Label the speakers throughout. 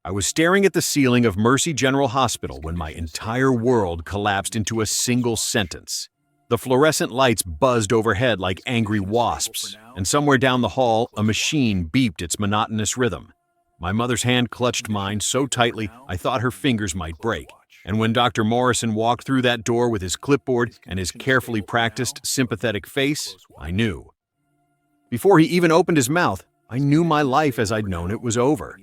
Speaker 1: I was staring at the ceiling of Mercy General Hospital when my entire world collapsed into a single sentence. The fluorescent lights buzzed overhead like angry wasps, and somewhere down the hall, a machine beeped its monotonous rhythm. My mother's hand clutched mine so tightly I thought her fingers might break. And when Dr. Morrison walked through that door with his clipboard and his carefully practiced, sympathetic face, I knew. Before he even opened his mouth, I knew my life as I'd known it was over.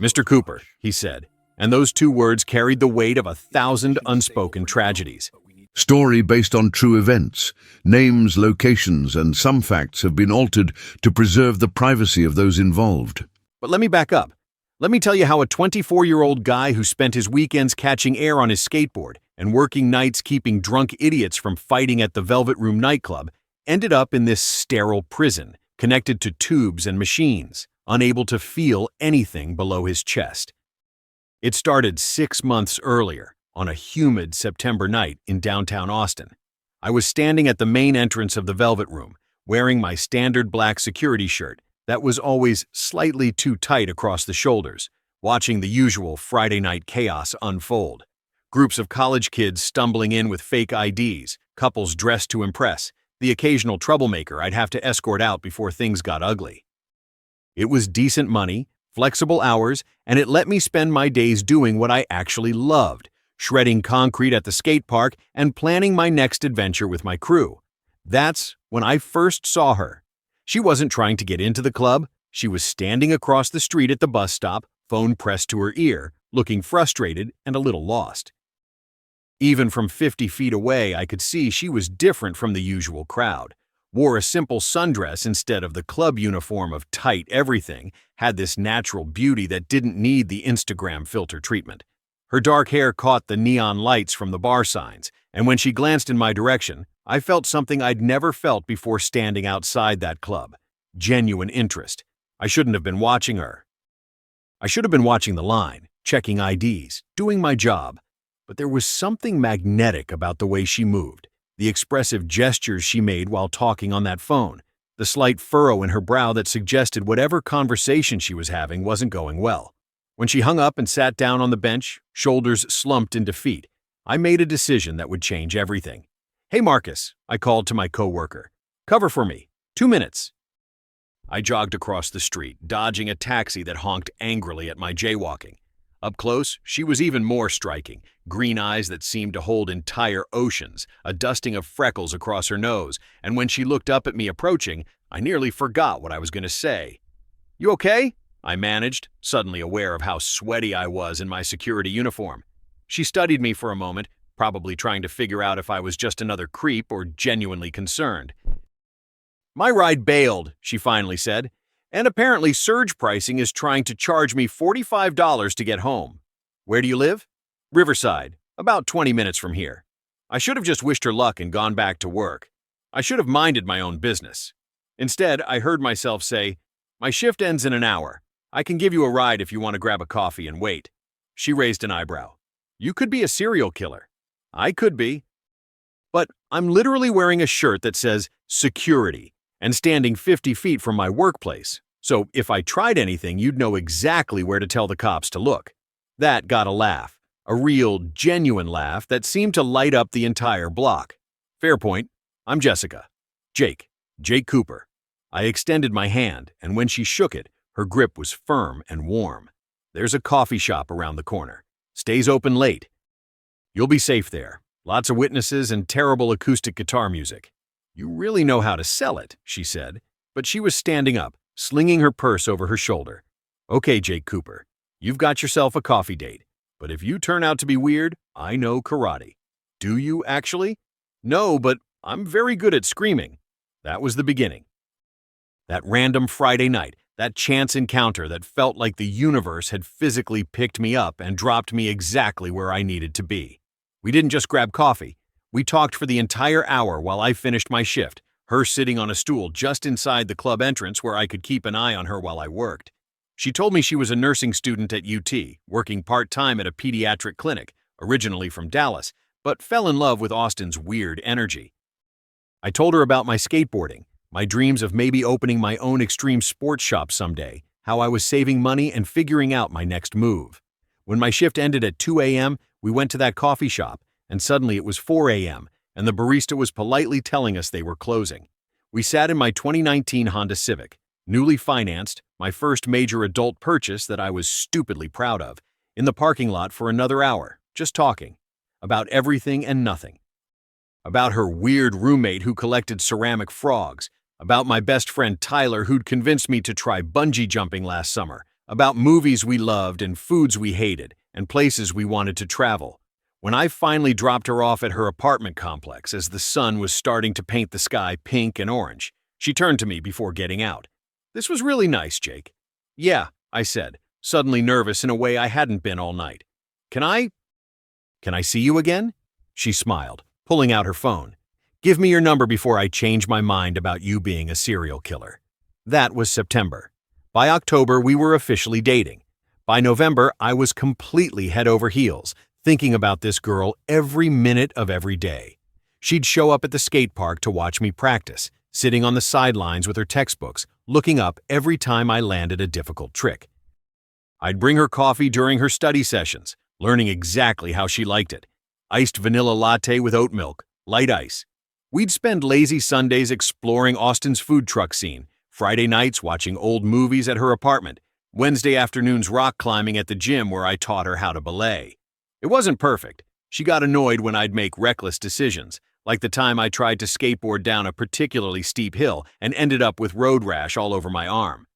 Speaker 1: "Mr. Cooper," he said, and those two words carried the weight of 1,000 unspoken tragedies.
Speaker 2: Story based on true events. Names, locations, and some facts have been altered to preserve the privacy of those involved.
Speaker 1: But let me back up. Let me tell you how a 24-year-old guy who spent his weekends catching air on his skateboard and working nights keeping drunk idiots from fighting at the Velvet Room nightclub ended up in this sterile prison, connected to tubes and machines, unable to feel anything below his chest. It started 6 months earlier, on a humid September night in downtown Austin. I was standing at the main entrance of the Velvet Room, wearing my standard black security shirt that was always slightly too tight across the shoulders, watching the usual Friday night chaos unfold. Groups of college kids stumbling in with fake IDs, couples dressed to impress, the occasional troublemaker I'd have to escort out before things got ugly. It was decent money, flexible hours, and it let me spend my days doing what I actually loved, shredding concrete at the skate park and planning my next adventure with my crew. That's when I first saw her. She wasn't trying to get into the club. She was standing across the street at the bus stop, phone pressed to her ear, looking frustrated and a little lost. Even from 50 feet away, I could see she was different from the usual crowd. Wore a simple sundress instead of the club uniform of tight everything, had this natural beauty that didn't need the Instagram filter treatment. Her dark hair caught the neon lights from the bar signs, and when she glanced in my direction, I felt something I'd never felt before standing outside that club. Genuine interest. I shouldn't have been watching her. I should have been watching the line, checking IDs, doing my job. But there was something magnetic about the way she moved, the expressive gestures she made while talking on that phone, the slight furrow in her brow that suggested whatever conversation she was having wasn't going well. When she hung up and sat down on the bench, shoulders slumped in defeat, I made a decision that would change everything. "Hey Marcus," I called to my coworker. "Cover for me. 2 minutes." I jogged across the street, dodging a taxi that honked angrily at my jaywalking. Up close, she was even more striking, green eyes that seemed to hold entire oceans, a dusting of freckles across her nose, and when she looked up at me approaching, I nearly forgot what I was going to say. "You okay?" I managed, suddenly aware of how sweaty I was in my security uniform. She studied me for a moment, probably trying to figure out if I was just another creep or genuinely concerned. "My ride bailed," she finally said. "And apparently surge pricing is trying to charge me $45 to get home. Where do you live?" "Riverside, about 20 minutes from here." I should have just wished her luck and gone back to work. I should have minded my own business. Instead, I heard myself say, "My shift ends in an hour. I can give you a ride if you want to grab a coffee and wait." She raised an eyebrow. "You could be a serial killer." "I could be. But I'm literally wearing a shirt that says security and standing 50 feet from my workplace. So if I tried anything, you'd know exactly where to tell the cops to look." That got a laugh, a real, genuine laugh that seemed to light up the entire block. "Fair point. I'm Jessica. Jake Cooper." I extended my hand, and when she shook it, her grip was firm and warm. "There's a coffee shop around the corner. Stays open late. You'll be safe there. Lots of witnesses and terrible acoustic guitar music." "You really know how to sell it," she said, but she was standing up, slinging her purse over her shoulder. "Okay, Jake Cooper, you've got yourself a coffee date, but if you turn out to be weird, I know karate." "Do you actually?" "No, but I'm very good at screaming." That was the beginning. That random Friday night, that chance encounter that felt like the universe had physically picked me up and dropped me exactly where I needed to be. We didn't just grab coffee. We talked for the entire hour while I finished my shift, her sitting on a stool just inside the club entrance where I could keep an eye on her while I worked. She told me she was a nursing student at UT, working part-time at a pediatric clinic, originally from Dallas, but fell in love with Austin's weird energy. I told her about my skateboarding, my dreams of maybe opening my own extreme sports shop someday, how I was saving money and figuring out my next move. When my shift ended at 2 a.m., we went to that coffee shop, and suddenly it was 4 a.m., and the barista was politely telling us they were closing. We sat in my 2019 Honda Civic, newly financed, my first major adult purchase that I was stupidly proud of, in the parking lot for another hour, just talking. About everything and nothing. About her weird roommate who collected ceramic frogs. About my best friend Tyler who'd convinced me to try bungee jumping last summer. About movies we loved and foods we hated, and places we wanted to travel. When I finally dropped her off at her apartment complex as the sun was starting to paint the sky pink and orange, she turned to me before getting out. "This was really nice, Jake." "Yeah," I said, suddenly nervous in a way I hadn't been all night. Can I see you again?" She smiled, pulling out her phone. "Give me your number before I change my mind about you being a serial killer." That was September. By October, we were officially dating. By November, I was completely head over heels, thinking about this girl every minute of every day. She'd show up at the skate park to watch me practice, sitting on the sidelines with her textbooks, looking up every time I landed a difficult trick. I'd bring her coffee during her study sessions, learning exactly how she liked it. Iced vanilla latte with oat milk, light ice. We'd spend lazy Sundays exploring Austin's food truck scene, Friday nights watching old movies at her apartment, Wednesday afternoons rock climbing at the gym where I taught her how to belay. It wasn't perfect. She got annoyed when I'd make reckless decisions, like the time I tried to skateboard down a particularly steep hill and ended up with road rash all over my arm.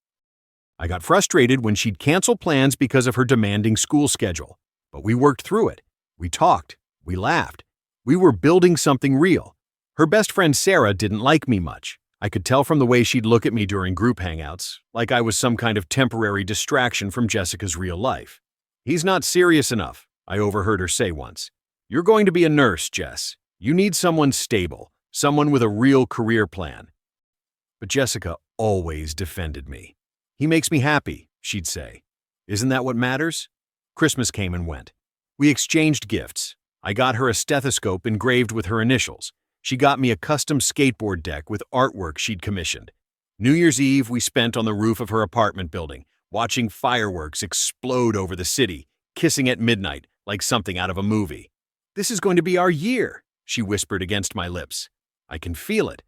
Speaker 1: I got frustrated when she'd cancel plans because of her demanding school schedule. But we worked through it. We talked. We laughed. We were building something real. Her best friend Sarah didn't like me much. I could tell from the way she'd look at me during group hangouts, like I was some kind of temporary distraction from Jessica's real life. "He's not serious enough," I overheard her say once. "You're going to be a nurse, Jess. You need someone stable, someone with a real career plan." But Jessica always defended me. "He makes me happy," she'd say. "Isn't that what matters?" Christmas came and went. We exchanged gifts. I got her a stethoscope engraved with her initials. She got me a custom skateboard deck with artwork she'd commissioned. New Year's Eve we spent on the roof of her apartment building, watching fireworks explode over the city, kissing at midnight like something out of a movie. "This is going to be our year," she whispered against my lips. "I can feel it."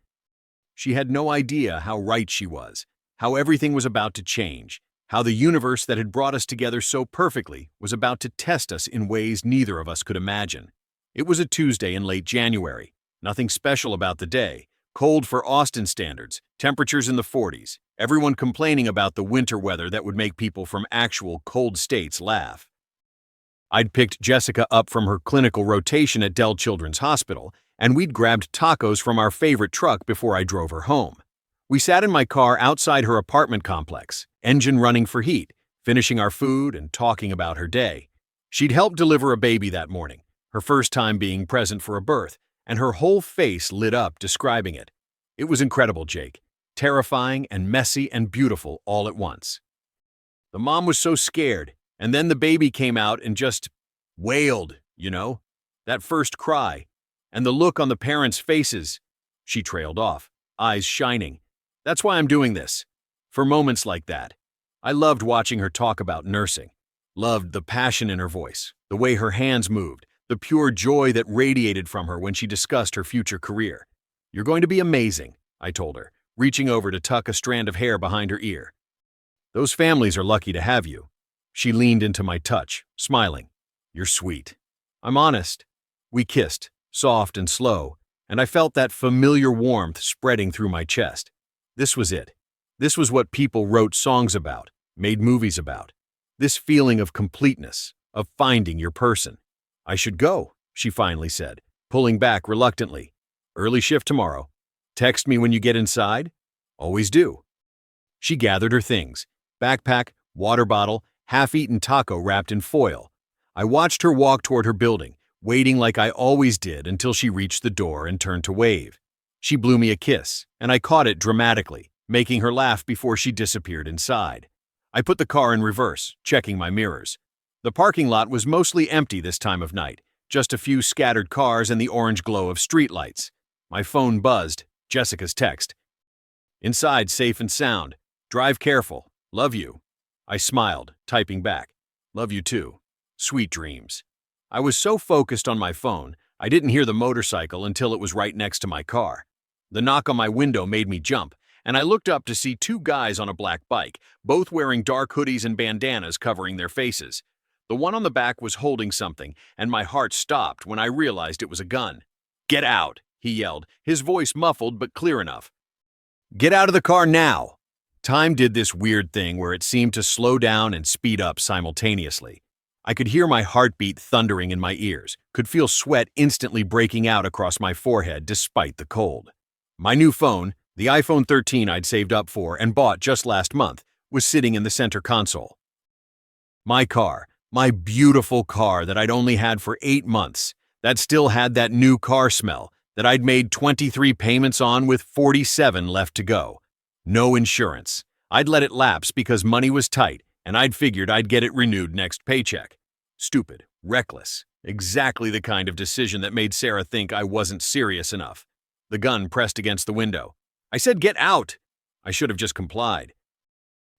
Speaker 1: She had no idea how right she was, how everything was about to change, how the universe that had brought us together so perfectly was about to test us in ways neither of us could imagine. It was a Tuesday in late January. Nothing special about the day. Cold for Austin standards, temperatures in the 40s, everyone complaining about the winter weather that would make people from actual cold states laugh. I'd picked Jessica up from her clinical rotation at Dell Children's Hospital, and we'd grabbed tacos from our favorite truck before I drove her home. We sat in my car outside her apartment complex, engine running for heat, finishing our food and talking about her day. She'd helped deliver a baby that morning, her first time being present for a birth, and her whole face lit up describing it. It was incredible, Jake. Terrifying and messy and beautiful all at once. The mom was so scared, and then the baby came out and just wailed, that first cry. And the look on the parents' faces. She trailed off, eyes shining. "That's why I'm doing this. For moments like that." I loved watching her talk about nursing. Loved the passion in her voice, the way her hands moved, the pure joy that radiated from her when she discussed her future career. "You're going to be amazing," I told her, reaching over to tuck a strand of hair behind her ear. "Those families are lucky to have you." She leaned into my touch, smiling. "You're sweet." "I'm honest." We kissed, soft and slow, and I felt that familiar warmth spreading through my chest. This was it. This was what people wrote songs about, made movies about. This feeling of completeness, of finding your person. "I should go," she finally said, pulling back reluctantly. "Early shift tomorrow. Text me when you get inside." "Always do." She gathered her things, backpack, water bottle, half-eaten taco wrapped in foil. I watched her walk toward her building, waiting like I always did until she reached the door and turned to wave. She blew me a kiss, and I caught it dramatically, making her laugh before she disappeared inside. I put the car in reverse, checking my mirrors. The parking lot was mostly empty this time of night, just a few scattered cars and the orange glow of streetlights. My phone buzzed, Jessica's text. "Inside safe and sound. Drive careful. Love you." I smiled, typing back. "Love you too." Sweet dreams. I was so focused on my phone, I didn't hear the motorcycle until it was right next to my car. The knock on my window made me jump, and I looked up to see two guys on a black bike, both wearing dark hoodies and bandanas covering their faces. The one on the back was holding something, and my heart stopped when I realized it was a gun. "Get out!" he yelled, his voice muffled but clear enough. "Get out of the car now!" Time did this weird thing where it seemed to slow down and speed up simultaneously. I could hear my heartbeat thundering in my ears, could feel sweat instantly breaking out across my forehead despite the cold. My new phone, the iPhone 13 I'd saved up for and bought just last month, was sitting in the center console. My car, my beautiful car that I'd only had for 8 months, that still had that new car smell, that I'd made 23 payments on with 47 left to go. No insurance. I'd let it lapse because money was tight, and I'd figured I'd get it renewed next paycheck. Stupid, reckless, exactly the kind of decision that made Sarah think I wasn't serious enough. The gun pressed against the window. I said, "Get out!" I should have just complied.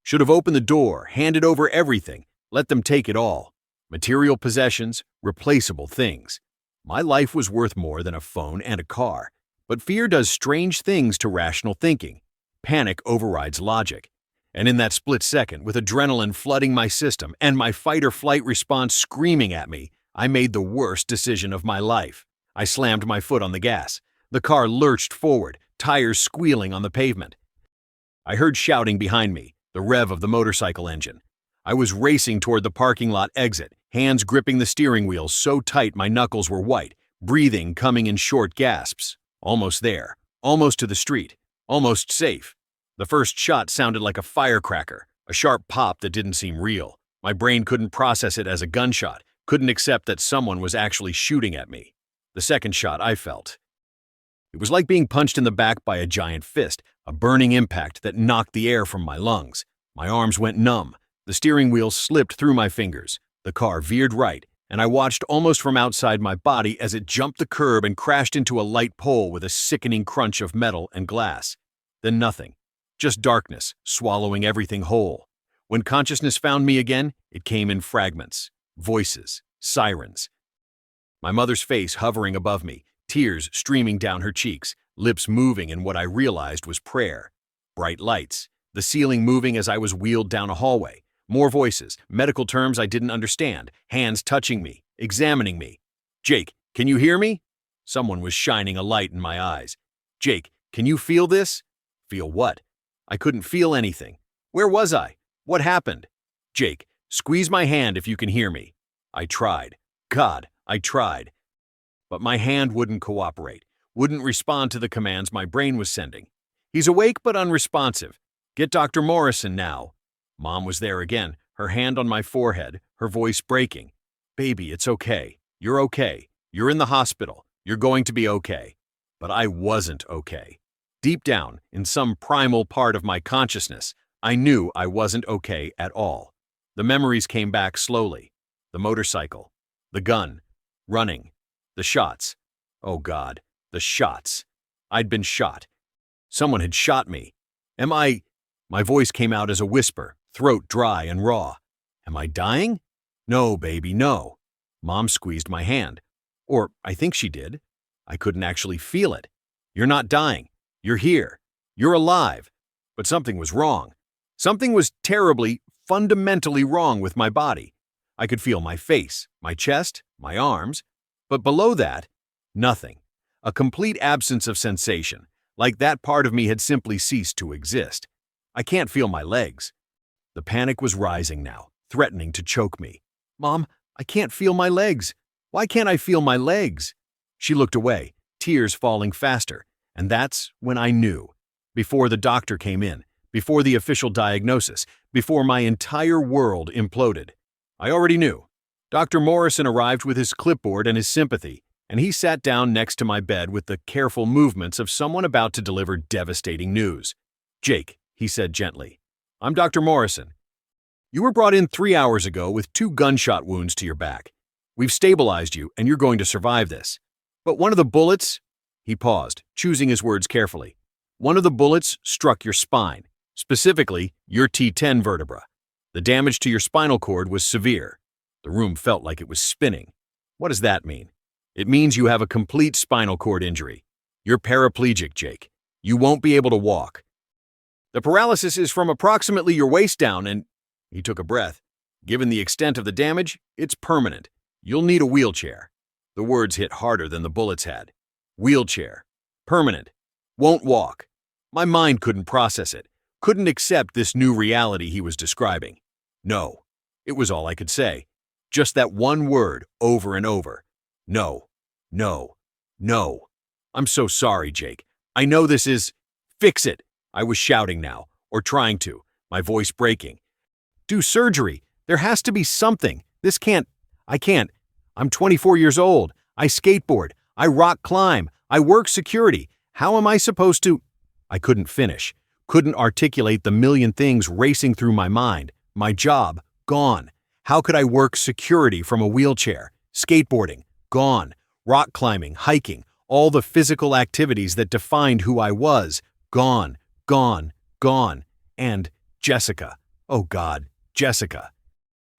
Speaker 1: Should have opened the door, handed over everything, let them take it all. Material possessions, replaceable things. My life was worth more than a phone and a car. But fear does strange things to rational thinking. Panic overrides logic. And in that split second, with adrenaline flooding my system and my fight-or-flight response screaming at me, I made the worst decision of my life. I slammed my foot on the gas. The car lurched forward, tires squealing on the pavement. I heard shouting behind me, the rev of the motorcycle engine. I was racing toward the parking lot exit, hands gripping the steering wheel so tight my knuckles were white, breathing coming in short gasps. Almost there, almost to the street, almost safe. The first shot sounded like a firecracker, a sharp pop that didn't seem real. My brain couldn't process it as a gunshot, couldn't accept that someone was actually shooting at me. The second shot I felt. It was like being punched in the back by a giant fist, a burning impact that knocked the air from my lungs. My arms went numb. The steering wheel slipped through my fingers. The car veered right, and I watched almost from outside my body as it jumped the curb and crashed into a light pole with a sickening crunch of metal and glass. Then nothing. Just darkness, swallowing everything whole. When consciousness found me again, it came in fragments. Voices. Sirens. My mother's face hovering above me, tears streaming down her cheeks, lips moving in what I realized was prayer. Bright lights. The ceiling moving as I was wheeled down a hallway. More voices, medical terms I didn't understand, hands touching me, examining me. "Jake, can you hear me?" Someone was shining a light in my eyes. "Jake, can you feel this?" Feel what? I couldn't feel anything. Where was I? What happened? "Jake, squeeze my hand if you can hear me." I tried. God, I tried. But my hand wouldn't cooperate, wouldn't respond to the commands my brain was sending. "He's awake but unresponsive. Get Dr. Morrison now." Mom was there again, her hand on my forehead, her voice breaking. "Baby, it's okay. You're okay. You're in the hospital. You're going to be okay." But I wasn't okay. Deep down, in some primal part of my consciousness, I knew I wasn't okay at all. The memories came back slowly. The motorcycle. The gun. Running. The shots. Oh God, the shots. I'd been shot. Someone had shot me. Am I... My voice came out as a whisper, throat dry and raw. Am I dying? No, baby, no. Mom squeezed my hand. Or I think she did. I couldn't actually feel it. "You're not dying. You're here. You're alive." But something was wrong. Something was terribly, fundamentally wrong with my body. I could feel my face, my chest, my arms. But below that, nothing. A complete absence of sensation, like that part of me had simply ceased to exist. I can't feel my legs. The panic was rising now, threatening to choke me. "Mom, I can't feel my legs. Why can't I feel my legs?" She looked away, tears falling faster, and that's when I knew. Before the doctor came in, before the official diagnosis, before my entire world imploded. I already knew. Dr. Morrison arrived with his clipboard and his sympathy, and he sat down next to my bed with the careful movements of someone about to deliver devastating news. "Jake," he said gently, "I'm Dr. Morrison. You were brought in 3 hours ago with 2 gunshot wounds to your back. We've stabilized you, and you're going to survive this. But one of the bullets..." He paused, choosing his words carefully. "One of the bullets struck your spine, specifically your T10 vertebra. The damage to your spinal cord was severe. The room felt like it was spinning. What does that mean? It means you have a complete spinal cord injury. You're paraplegic, Jake. You won't be able to walk. The paralysis is from approximately your waist down and— He took a breath. Given the extent of the damage, it's permanent. You'll need a wheelchair. The words hit harder than the bullets had. Wheelchair. Permanent. Won't walk. My mind couldn't process it, couldn't accept this new reality he was describing. No. It was all I could say. Just that one word over and over. No. No. No. I'm so sorry, Jake. I know this is— Fix it. I was shouting now, or trying to, my voice breaking. Do surgery. There has to be something. I can't. I'm 24 years old. I skateboard. I rock climb. I work security. How am I supposed to— I couldn't finish. Couldn't articulate the million things racing through my mind. My job, gone. How could I work security from a wheelchair? Skateboarding, gone. Rock climbing, hiking, all the physical activities that defined who I was, gone, gone, gone. And Jessica. Oh God, Jessica.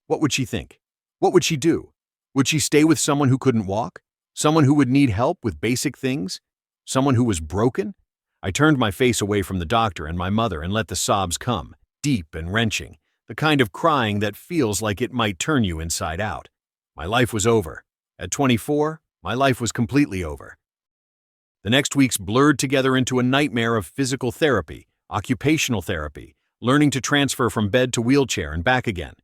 Speaker 1: What would she think? What would she do? Would she stay with someone who couldn't walk? Someone who would need help with basic things? Someone who was broken? I turned my face away from the doctor and my mother and let the sobs come, deep and wrenching, the kind of crying that feels like it might turn you inside out. My life was over. At 24, my life was completely over. The next weeks blurred together into a nightmare of physical therapy, occupational therapy, learning to transfer from bed to wheelchair and back again,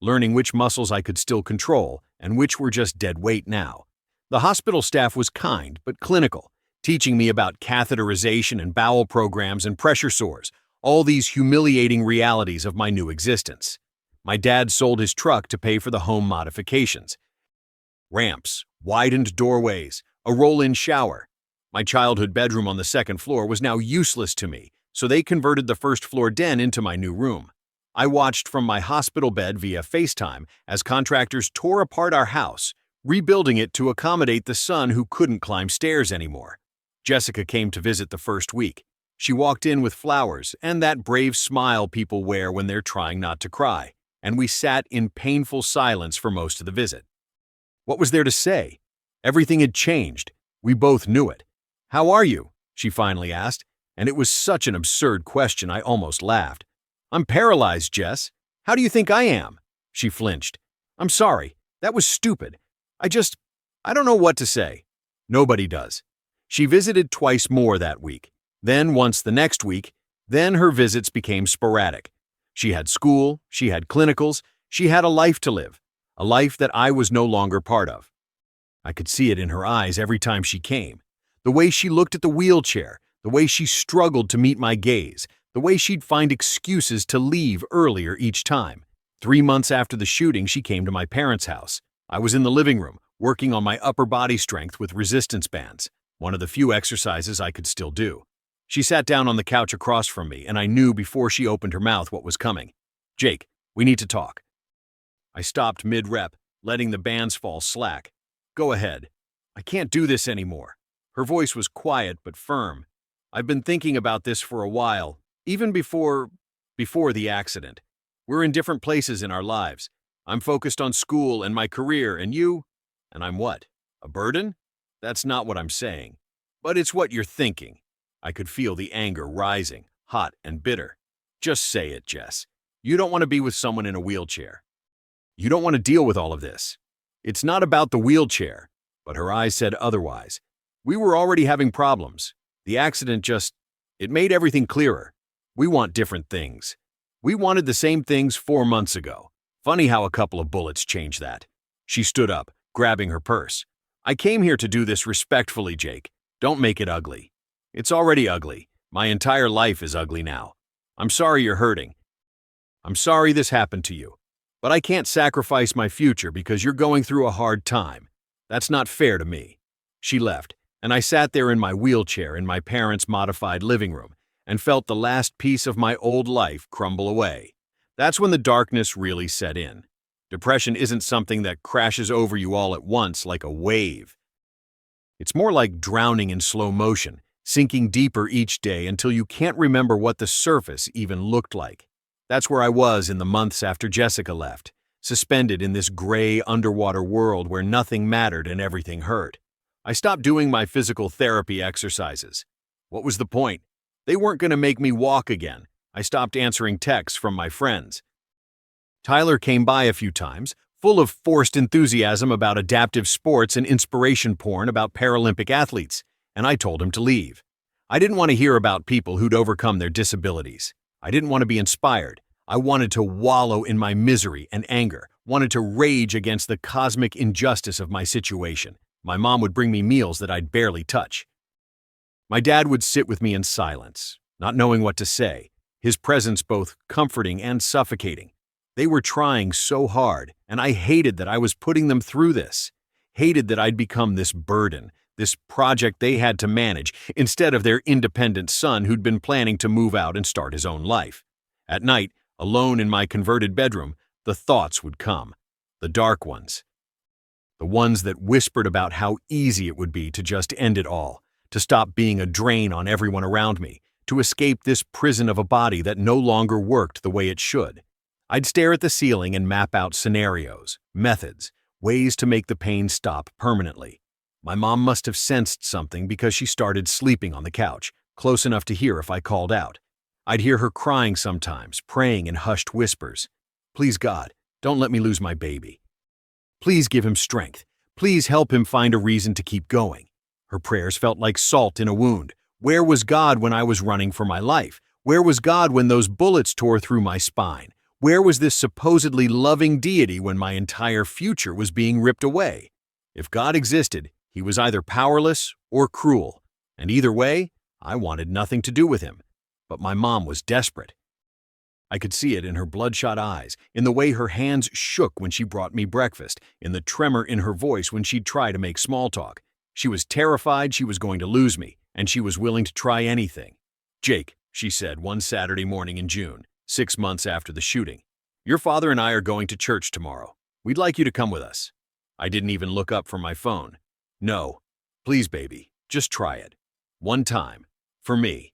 Speaker 1: learning which muscles I could still control and which were just dead weight now. The hospital staff was kind but clinical, teaching me about catheterization and bowel programs and pressure sores, all these humiliating realities of my new existence. My dad sold his truck to pay for the home modifications. Ramps, widened doorways, a roll-in shower. My childhood bedroom on the second floor was now useless to me, so they converted the first-floor den into my new room. I watched from my hospital bed via FaceTime as contractors tore apart our house, rebuilding it to accommodate the son who couldn't climb stairs anymore. Jessica came to visit the first week. She walked in with flowers and that brave smile people wear when they're trying not to cry, and we sat in painful silence for most of the visit. What was there to say? Everything had changed. We both knew it. "How are you?" she finally asked, and it was such an absurd question I almost laughed. "I'm paralyzed, Jess. How do you think I am?" She flinched. "I'm sorry. That was stupid. I don't know what to say." Nobody does. She visited twice more that week, then once the next week, then her visits became sporadic. She had school, she had clinicals, she had a life to live, a life that I was no longer part of. I could see it in her eyes every time she came. The way she looked at the wheelchair, the way she struggled to meet my gaze, the way she'd find excuses to leave earlier each time. 3 months after the shooting, she came to my parents' house. I was in the living room, working on my upper body strength with resistance bands, one of the few exercises I could still do. She sat down on the couch across from me, and I knew before she opened her mouth what was coming. "Jake, we need to talk." I stopped mid-rep, letting the bands fall slack. "Go ahead. I can't do this anymore." Her voice was quiet but firm. "I've been thinking about this for a while, even before the accident. We're in different places in our lives. I'm focused on school and my career, and you? And I'm what? A burden? That's not what I'm saying. But it's what you're thinking." I could feel the anger rising, hot and bitter. "Just say it, Jess. You don't want to be with someone in a wheelchair. You don't want to deal with all of this. It's not about the wheelchair." But her eyes said otherwise. "We were already having problems. The accident it made everything clearer. We want different things. We wanted the same things 4 months ago. Funny how a couple of bullets changed that." She stood up, grabbing her purse. "I came here to do this respectfully, Jake. Don't make it ugly. It's already ugly. My entire life is ugly now. I'm sorry you're hurting. I'm sorry this happened to you. But I can't sacrifice my future because you're going through a hard time. That's not fair to me." She left, and I sat there in my wheelchair in my parents' modified living room and felt the last piece of my old life crumble away. That's when the darkness really set in. Depression isn't something that crashes over you all at once like a wave. It's more like drowning in slow motion, sinking deeper each day until you can't remember what the surface even looked like. That's where I was in the months after Jessica left, suspended in this gray underwater world where nothing mattered and everything hurt. I stopped doing my physical therapy exercises. What was the point? They weren't going to make me walk again. I stopped answering texts from my friends. Tyler came by a few times, full of forced enthusiasm about adaptive sports and inspiration porn about Paralympic athletes, and I told him to leave. I didn't want to hear about people who'd overcome their disabilities. I didn't want to be inspired. I wanted to wallow in my misery and anger, wanted to rage against the cosmic injustice of my situation. My mom would bring me meals that I'd barely touch. My dad would sit with me in silence, not knowing what to say, his presence both comforting and suffocating. They were trying so hard, and I hated that I was putting them through this. Hated that I'd become this burden, this project they had to manage, instead of their independent son who'd been planning to move out and start his own life. At night, alone in my converted bedroom, the thoughts would come. The dark ones. The ones that whispered about how easy it would be to just end it all, to stop being a drain on everyone around me, to escape this prison of a body that no longer worked the way it should. I'd stare at the ceiling and map out scenarios, methods, ways to make the pain stop permanently. My mom must have sensed something because she started sleeping on the couch, close enough to hear if I called out. I'd hear her crying sometimes, praying in hushed whispers. Please God, don't let me lose my baby. Please give him strength. Please help him find a reason to keep going. Her prayers felt like salt in a wound. Where was God when I was running for my life? Where was God when those bullets tore through my spine? Where was this supposedly loving deity when my entire future was being ripped away? If God existed, he was either powerless or cruel, and either way, I wanted nothing to do with him. But my mom was desperate. I could see it in her bloodshot eyes, in the way her hands shook when she brought me breakfast, in the tremor in her voice when she'd try to make small talk. She was terrified she was going to lose me, and she was willing to try anything. Jake, she said one Saturday morning in June, 6 months after the shooting, your father and I are going to church tomorrow. We'd like you to come with us. I didn't even look up from my phone. No, please, baby, just try it. One time. For me.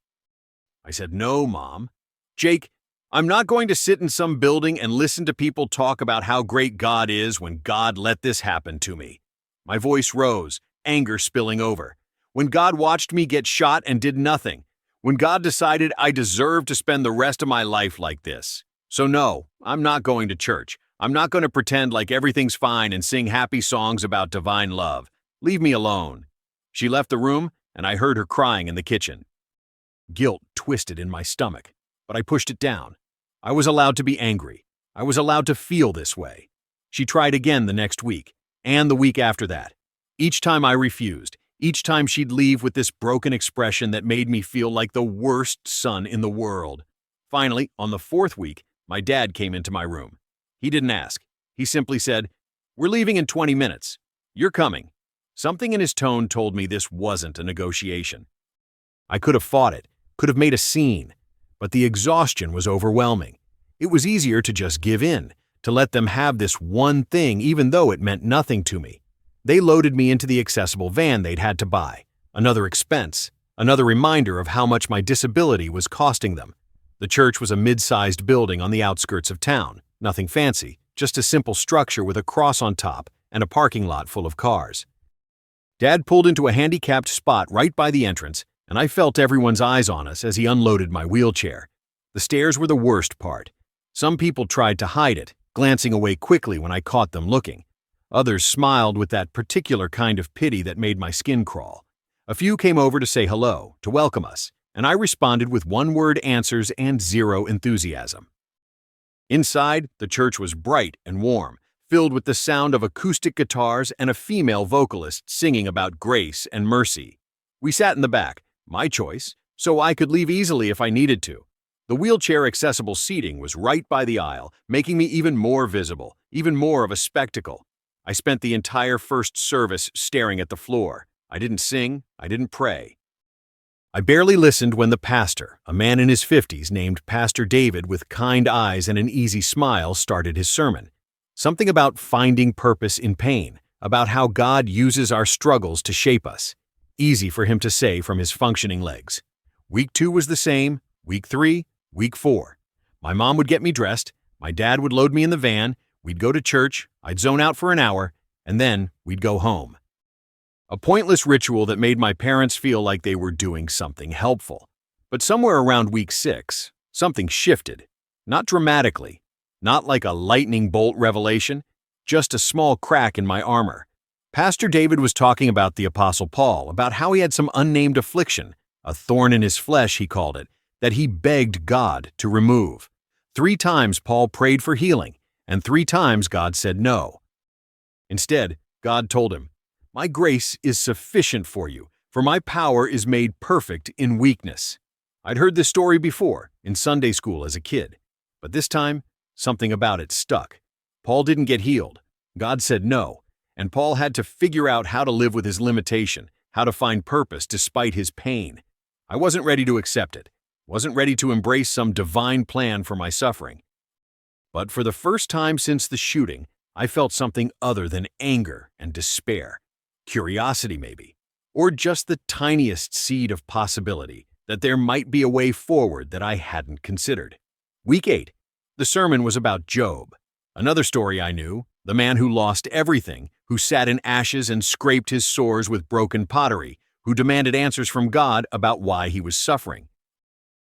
Speaker 1: I said, no, Mom. Jake, I'm not going to sit in some building and listen to people talk about how great God is when God let this happen to me. My voice rose, anger spilling over. When God watched me get shot and did nothing. When God decided I deserved to spend the rest of my life like this. So no, I'm not going to church. I'm not going to pretend like everything's fine and sing happy songs about divine love. Leave me alone. She left the room, and I heard her crying in the kitchen. Guilt twisted in my stomach, but I pushed it down. I was allowed to be angry. I was allowed to feel this way. She tried again the next week, and the week after that. Each time I refused, each time she'd leave with this broken expression that made me feel like the worst son in the world. Finally, on the 4th week, my dad came into my room. He didn't ask. He simply said, "We're leaving in 20 minutes. You're coming." Something in his tone told me this wasn't a negotiation. I could have fought it, could have made a scene, but the exhaustion was overwhelming. It was easier to just give in, to let them have this one thing even though it meant nothing to me. They loaded me into the accessible van they'd had to buy. Another expense, another reminder of how much my disability was costing them. The church was a mid-sized building on the outskirts of town. Nothing fancy, just a simple structure with a cross on top and a parking lot full of cars. Dad pulled into a handicapped spot right by the entrance, and I felt everyone's eyes on us as he unloaded my wheelchair. The stairs were the worst part. Some people tried to hide it, glancing away quickly when I caught them looking. Others smiled with that particular kind of pity that made my skin crawl. A few came over to say hello, to welcome us, and I responded with one-word answers and zero enthusiasm. Inside, the church was bright and warm, filled with the sound of acoustic guitars and a female vocalist singing about grace and mercy. We sat in the back, my choice, so I could leave easily if I needed to. The wheelchair-accessible seating was right by the aisle, making me even more visible, even more of a spectacle. I spent the entire first service staring at the floor. I didn't sing, I didn't pray. I barely listened when the pastor, a man in his 50s named Pastor David with kind eyes and an easy smile, started his sermon. Something about finding purpose in pain, about how God uses our struggles to shape us. Easy for him to say from his functioning legs. Week 2 was the same, week 3, week 4. My mom would get me dressed, my dad would load me in the van, We'd go to church, I'd zone out for an hour, and then we'd go home. A pointless ritual that made my parents feel like they were doing something helpful. But somewhere around week 6, something shifted. Not dramatically, not like a lightning bolt revelation, just a small crack in my armor. Pastor David was talking about the Apostle Paul, about how he had some unnamed affliction, a thorn in his flesh, he called it, that he begged God to remove. 3 times Paul prayed for healing, and 3 times God said no. Instead, God told him, "My grace is sufficient for you, for my power is made perfect in weakness." I'd heard this story before, in Sunday school as a kid, but this time, something about it stuck. Paul didn't get healed. God said no, and Paul had to figure out how to live with his limitation, how to find purpose despite his pain. I wasn't ready to accept it, wasn't ready to embrace some divine plan for my suffering. But for the first time since the shooting, I felt something other than anger and despair. Curiosity, maybe, or just the tiniest seed of possibility that there might be a way forward that I hadn't considered. Week 8, the sermon was about Job. Another story I knew, the man who lost everything, who sat in ashes and scraped his sores with broken pottery, who demanded answers from God about why he was suffering.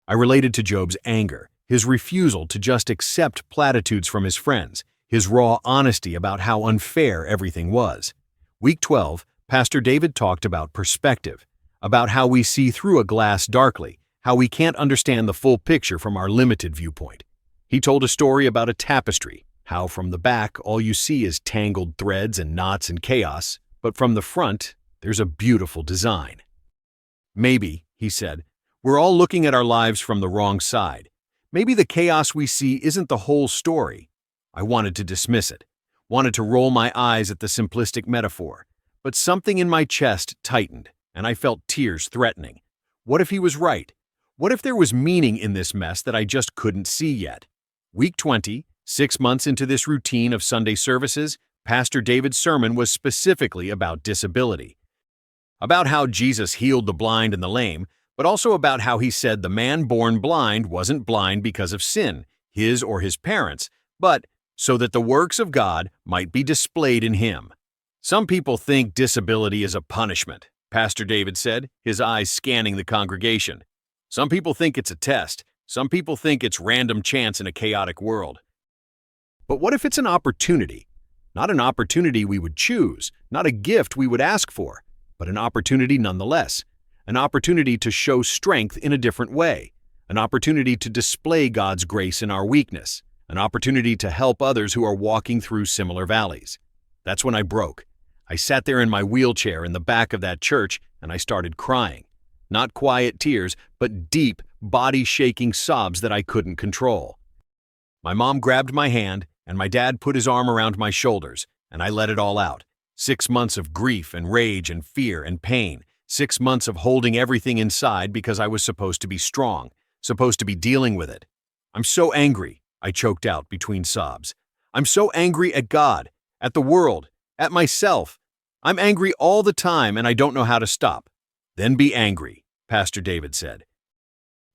Speaker 1: I related to Job's anger, his refusal to just accept platitudes from his friends, his raw honesty about how unfair everything was. Week 12, Pastor David talked about perspective, about how we see through a glass darkly, how we can't understand the full picture from our limited viewpoint. He told a story about a tapestry, how from the back all you see is tangled threads and knots and chaos, but from the front, there's a beautiful design. Maybe, he said, we're all looking at our lives from the wrong side. Maybe the chaos we see isn't the whole story. I wanted to dismiss it, wanted to roll my eyes at the simplistic metaphor, but something in my chest tightened, and I felt tears threatening. What if he was right? What if there was meaning in this mess that I just couldn't see yet? Week 20, 6 months into this routine of Sunday services, Pastor David's sermon was specifically about disability. About how Jesus healed the blind and the lame, but also about how he said the man born blind wasn't blind because of sin, his or his parents, but so that the works of God might be displayed in him. Some people think disability is a punishment, Pastor David said, his eyes scanning the congregation. Some people think it's a test. Some people think it's random chance in a chaotic world. But what if it's an opportunity? Not an opportunity we would choose, not a gift we would ask for, but an opportunity nonetheless. An opportunity to show strength in a different way. An opportunity to display God's grace in our weakness. An opportunity to help others who are walking through similar valleys. That's when I broke. I sat there in my wheelchair in the back of that church and I started crying. Not quiet tears, but deep, body-shaking sobs that I couldn't control. My mom grabbed my hand and my dad put his arm around my shoulders, and I let it all out. 6 months of grief and rage and fear and pain. 6 months of holding everything inside because I was supposed to be strong, supposed to be dealing with it. I'm so angry, I choked out between sobs. I'm so angry at God, at the world, at myself. I'm angry all the time and I don't know how to stop. Then be angry, Pastor David said.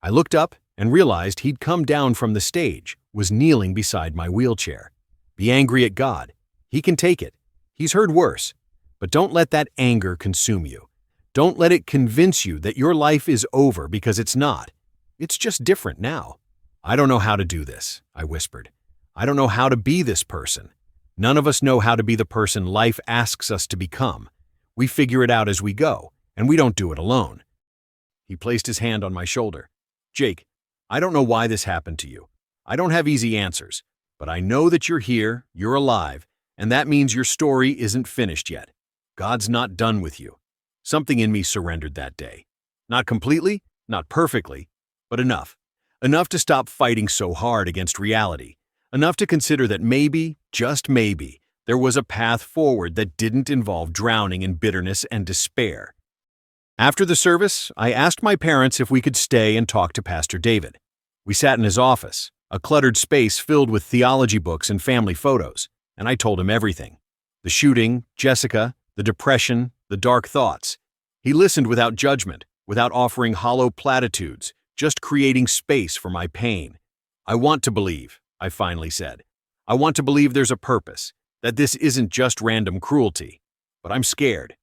Speaker 1: I looked up and realized he'd come down from the stage, was kneeling beside my wheelchair. Be angry at God. He can take it. He's heard worse. But don't let that anger consume you. Don't let it convince you that your life is over because it's not. It's just different now. I don't know how to do this, I whispered. I don't know how to be this person. None of us know how to be the person life asks us to become. We figure it out as we go, and we don't do it alone. He placed his hand on my shoulder. Jake, I don't know why this happened to you. I don't have easy answers, but I know that you're here, you're alive, and that means your story isn't finished yet. God's not done with you. Something in me surrendered that day. Not completely, not perfectly, but enough. Enough to stop fighting so hard against reality. Enough to consider that maybe, just maybe, there was a path forward that didn't involve drowning in bitterness and despair. After the service, I asked my parents if we could stay and talk to Pastor David. We sat in his office, a cluttered space filled with theology books and family photos, and I told him everything. The shooting, Jessica, the depression, the dark thoughts. He listened without judgment, without offering hollow platitudes, just creating space for my pain. I want to believe, I finally said. I want to believe there's a purpose, that this isn't just random cruelty. But I'm scared.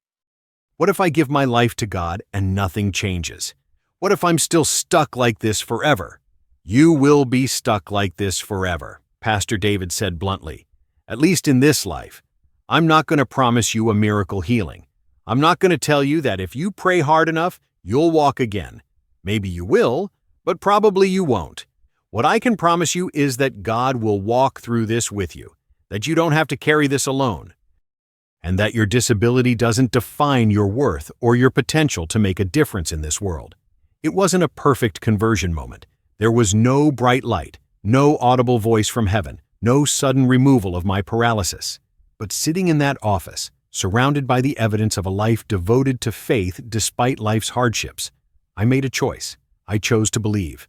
Speaker 1: What if I give my life to God and nothing changes? What if I'm still stuck like this forever? You will be stuck like this forever, Pastor David said bluntly. At least in this life. I'm not going to promise you a miracle healing. I'm not going to tell you that if you pray hard enough, you'll walk again. Maybe you will, but probably you won't. What I can promise you is that God will walk through this with you, that you don't have to carry this alone, and that your disability doesn't define your worth or your potential to make a difference in this world. It wasn't a perfect conversion moment. There was no bright light, no audible voice from heaven, no sudden removal of my paralysis. But sitting in that office, surrounded by the evidence of a life devoted to faith despite life's hardships, I made a choice. I chose to believe.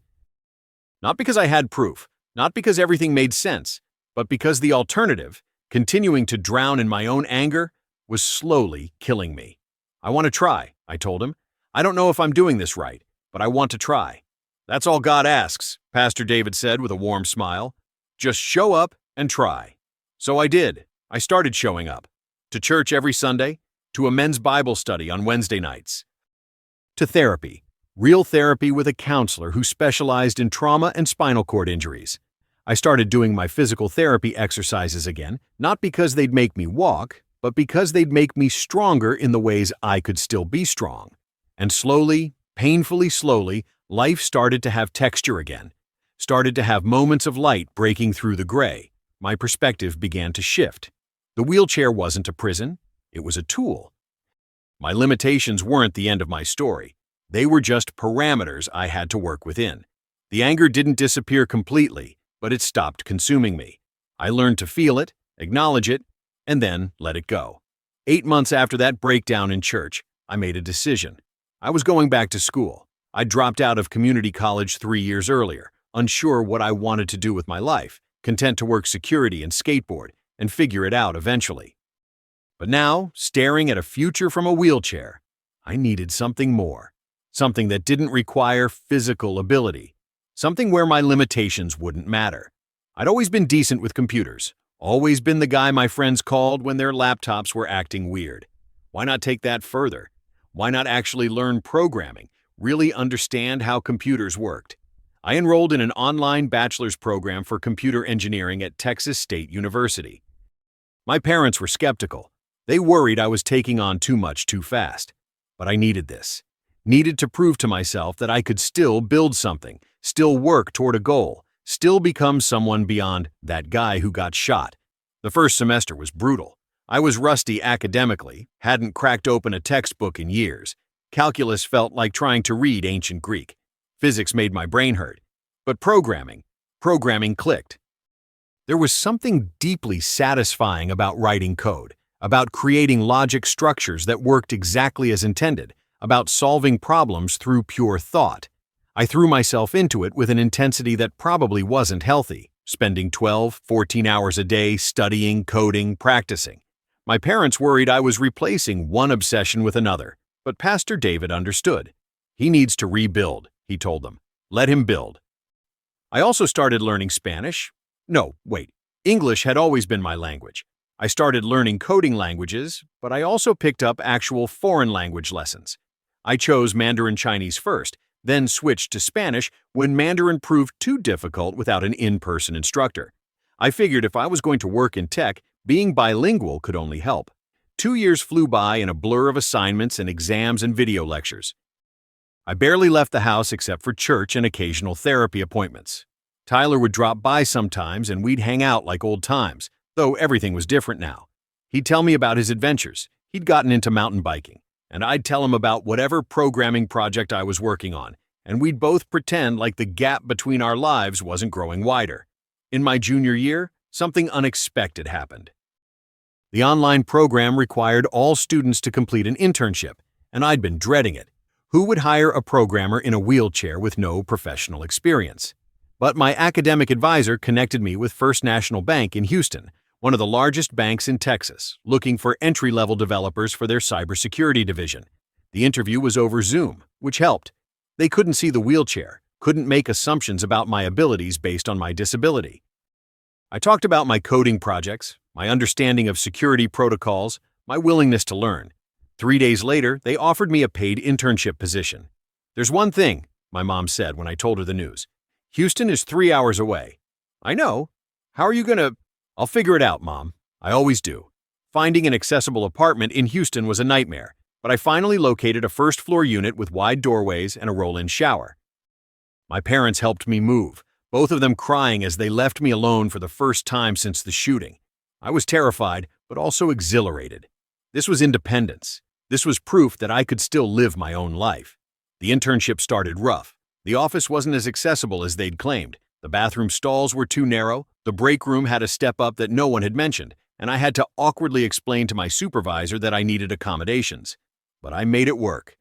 Speaker 1: Not because I had proof, not because everything made sense, but because the alternative, continuing to drown in my own anger, was slowly killing me. I want to try, I told him. I don't know if I'm doing this right, but I want to try. That's all God asks, Pastor David said with a warm smile. Just show up and try. So I did. I started showing up. To church every Sunday, to a men's Bible study on Wednesday nights, to therapy, real therapy with a counselor who specialized in trauma and spinal cord injuries. I started doing my physical therapy exercises again, not because they'd make me walk, but because they'd make me stronger in the ways I could still be strong. And slowly, painfully slowly, life started to have texture again, started to have moments of light breaking through the gray. My perspective began to shift. The wheelchair wasn't a prison, it was a tool. My limitations weren't the end of my story. They were just parameters I had to work within. The anger didn't disappear completely, but it stopped consuming me. I learned to feel it, acknowledge it, and then let it go. 8 months after that breakdown in church, I made a decision. I was going back to school. I dropped out of community college 3 years earlier, unsure what I wanted to do with my life, content to work security and skateboard, and figure it out eventually. But now, staring at a future from a wheelchair, I needed something more. Something that didn't require physical ability. Something where my limitations wouldn't matter. I'd always been decent with computers. Always been the guy my friends called when their laptops were acting weird. Why not take that further? Why not actually learn programming, really understand how computers worked? I enrolled in an online bachelor's program for computer engineering at Texas State University. My parents were skeptical. They worried I was taking on too much too fast. But I needed this. Needed to prove to myself that I could still build something, still work toward a goal, still become someone beyond that guy who got shot. The first semester was brutal. I was rusty academically, hadn't cracked open a textbook in years. Calculus felt like trying to read ancient Greek. Physics made my brain hurt. But programming clicked. There was something deeply satisfying about writing code, about creating logic structures that worked exactly as intended, about solving problems through pure thought. I threw myself into it with an intensity that probably wasn't healthy, spending 12, 14 hours a day studying, coding, practicing. My parents worried I was replacing one obsession with another, but Pastor David understood. He needs to rebuild, he told them. Let him build. I also started learning Spanish. No, wait. English had always been my language. I started learning coding languages, but I also picked up actual foreign language lessons. I chose Mandarin Chinese first, then switched to Spanish when Mandarin proved too difficult without an in-person instructor. I figured if I was going to work in tech, being bilingual could only help. 2 years flew by in a blur of assignments and exams and video lectures. I barely left the house except for church and occasional therapy appointments. Tyler would drop by sometimes and we'd hang out like old times, though everything was different now. He'd tell me about his adventures. He'd gotten into mountain biking, and I'd tell him about whatever programming project I was working on, and we'd both pretend like the gap between our lives wasn't growing wider. In my junior year, something unexpected happened. The online program required all students to complete an internship, and I'd been dreading it. Who would hire a programmer in a wheelchair with no professional experience? But my academic advisor connected me with First National Bank in Houston, one of the largest banks in Texas, looking for entry-level developers for their cybersecurity division. The interview was over Zoom, which helped. They couldn't see the wheelchair, couldn't make assumptions about my abilities based on my disability. I talked about my coding projects, my understanding of security protocols, my willingness to learn. 3 days later, they offered me a paid internship position. "There's one thing," my mom said when I told her the news. "Houston is 3 hours away." "I know. How are you gonna—" "I'll figure it out, Mom. I always do." Finding an accessible apartment in Houston was a nightmare, but I finally located a first-floor unit with wide doorways and a roll-in shower. My parents helped me move, both of them crying as they left me alone for the first time since the shooting. I was terrified, but also exhilarated. This was independence. This was proof that I could still live my own life. The internship started rough. The office wasn't as accessible as they'd claimed. The bathroom stalls were too narrow, the break room had a step up that no one had mentioned, and I had to awkwardly explain to my supervisor that I needed accommodations. But I made it work.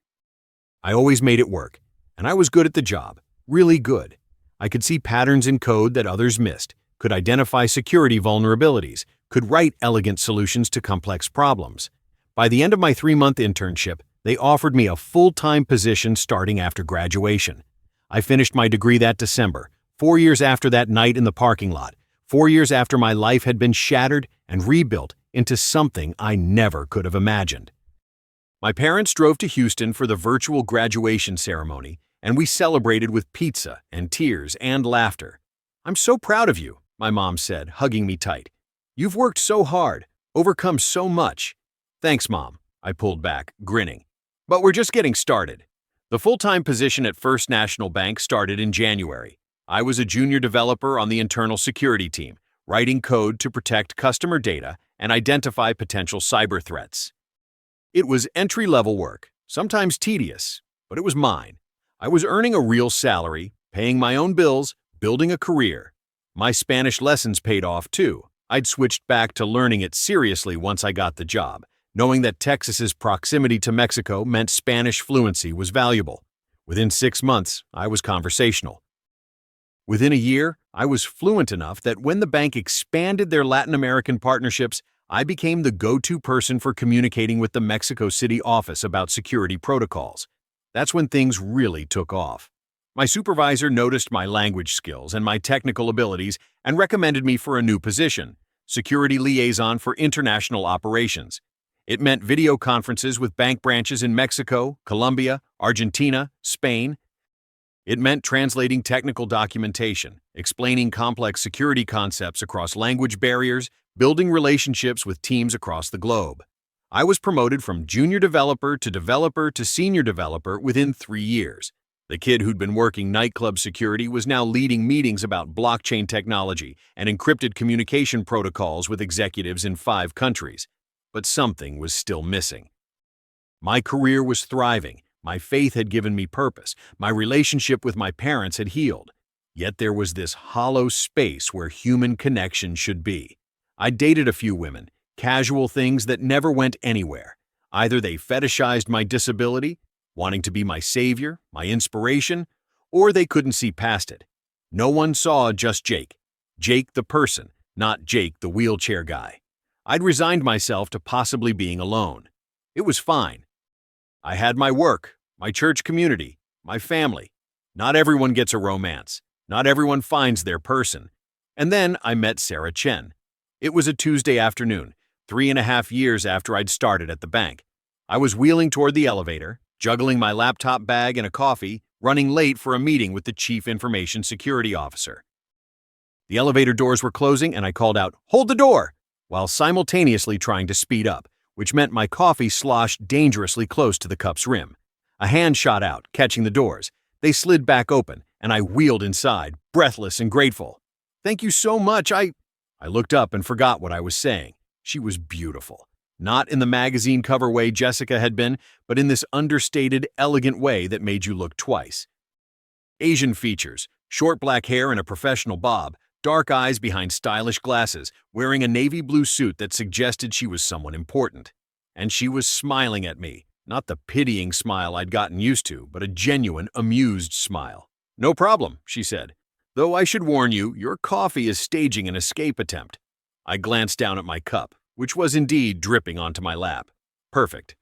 Speaker 1: I always made it work, and I was good at the job, really good. I could see patterns in code that others missed, could identify security vulnerabilities, could write elegant solutions to complex problems. By the end of my 3-month internship, they offered me a full-time position starting after graduation. I finished my degree that December, 4 years after that night in the parking lot, 4 years after my life had been shattered and rebuilt into something I never could have imagined. My parents drove to Houston for the virtual graduation ceremony, and we celebrated with pizza and tears and laughter. "I'm so proud of you," my mom said, hugging me tight. "You've worked so hard, overcome so much." "Thanks, Mom," I pulled back, grinning. "But we're just getting started." The full-time position at First National Bank started in January. I was a junior developer on the internal security team, writing code to protect customer data and identify potential cyber threats. It was entry-level work, sometimes tedious, but it was mine. I was earning a real salary, paying my own bills, building a career. My Spanish lessons paid off too. I'd switched back to learning it seriously once I got the job, knowing that Texas's proximity to Mexico meant Spanish fluency was valuable. Within 6 months, I was conversational. Within a year, I was fluent enough that when the bank expanded their Latin American partnerships, I became the go-to person for communicating with the Mexico City office about security protocols. That's when things really took off. My supervisor noticed my language skills and my technical abilities and recommended me for a new position, security liaison for international operations. It meant video conferences with bank branches in Mexico, Colombia, Argentina, Spain. It meant translating technical documentation, explaining complex security concepts across language barriers, building relationships with teams across the globe. I was promoted from junior developer to senior developer within 3 years. The kid who'd been working nightclub security was now leading meetings about blockchain technology and encrypted communication protocols with executives in 5 countries. But something was still missing. My career was thriving. My faith had given me purpose. My relationship with my parents had healed. Yet there was this hollow space where human connection should be. I dated a few women, casual things that never went anywhere. Either they fetishized my disability, wanting to be my savior, my inspiration, or they couldn't see past it. No one saw just Jake. Jake the person, not Jake the wheelchair guy. I'd resigned myself to possibly being alone. It was fine. I had my work, my church community, my family. Not everyone gets a romance. Not everyone finds their person. And then I met Sarah Chen. It was a Tuesday afternoon, 3.5 years after I'd started at the bank. I was wheeling toward the elevator, juggling my laptop bag and a coffee, running late for a meeting with the Chief Information Security Officer. The elevator doors were closing and I called out, "Hold the door!" while simultaneously trying to speed up, which meant my coffee sloshed dangerously close to the cup's rim. A hand shot out, catching the doors. They slid back open, and I wheeled inside, breathless and grateful. "Thank you so much, I looked up and forgot what I was saying. She was beautiful. Not in the magazine cover way Jessica had been, but in this understated, elegant way that made you look twice. Asian features, short black hair and a professional bob, dark eyes behind stylish glasses, wearing a navy blue suit that suggested she was someone important. And she was smiling at me, not the pitying smile I'd gotten used to, but a genuine, amused smile. "No problem," she said. "Though I should warn you, your coffee is staging an escape attempt." I glanced down at my cup, which was indeed dripping onto my lap. Perfect.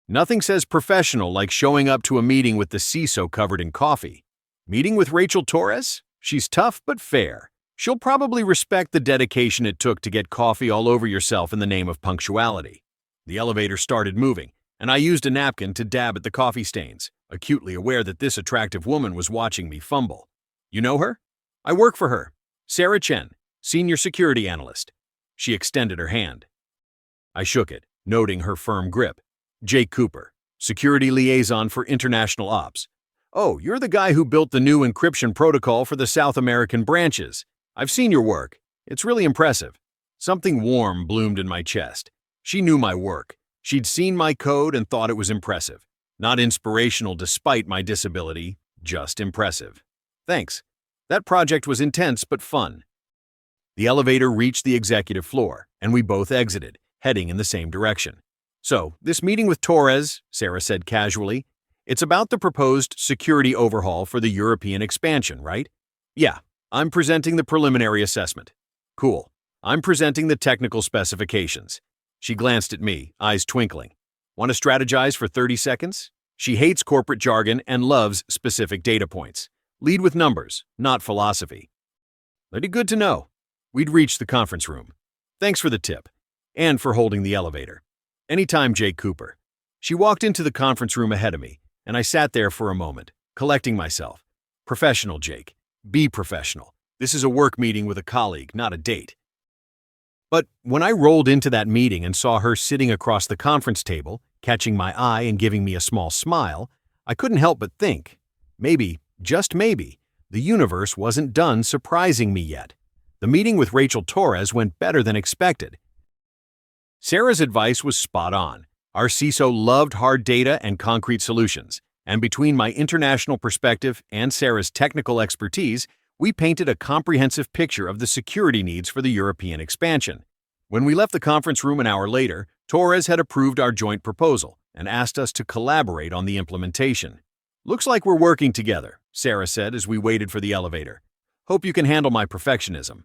Speaker 1: Nothing says professional like showing up to a meeting with the CISO covered in coffee. Meeting with Rachel Torres? She's tough but fair. She'll probably respect the dedication it took to get coffee all over yourself in the name of punctuality. The elevator started moving, and I used a napkin to dab at the coffee stains, acutely aware that this attractive woman was watching me fumble. You know her? I work for her. Sarah Chen, senior security analyst. She extended her hand. I shook it, noting her firm grip. Jake Cooper, security liaison for international ops. Oh, you're the guy who built the new encryption protocol for the South American branches. I've seen your work. It's really impressive. Something warm bloomed in my chest. She knew my work. She'd seen my code and thought it was impressive. Not inspirational despite my disability, just impressive. Thanks. That project was intense but fun. The elevator reached the executive floor, and we both exited, heading in the same direction. So, this meeting with Torres, Sarah said casually, it's about the proposed security overhaul for the European expansion, right? Yeah, I'm presenting the preliminary assessment. Cool. I'm presenting the technical specifications. She glanced at me, eyes twinkling. Want to strategize for 30 seconds? She hates corporate jargon and loves specific data points. Lead with numbers, not philosophy. Pretty good to know. We'd reached the conference room. Thanks for the tip. And for holding the elevator. Anytime, Jake Cooper. She walked into the conference room ahead of me, and I sat there for a moment, collecting myself. Professional, Jake. Be professional. This is a work meeting with a colleague, not a date. But when I rolled into that meeting and saw her sitting across the conference table, catching my eye and giving me a small smile, I couldn't help but think, maybe, just maybe, the universe wasn't done surprising me yet. The meeting with Rachel Torres went better than expected. Sarah's advice was spot on. Our CISO loved hard data and concrete solutions, and between my international perspective and Sarah's technical expertise, we painted a comprehensive picture of the security needs for the European expansion. When we left the conference room an hour later, Torres had approved our joint proposal and asked us to collaborate on the implementation. Looks like we're working together, Sarah said as we waited for the elevator. Hope you can handle my perfectionism.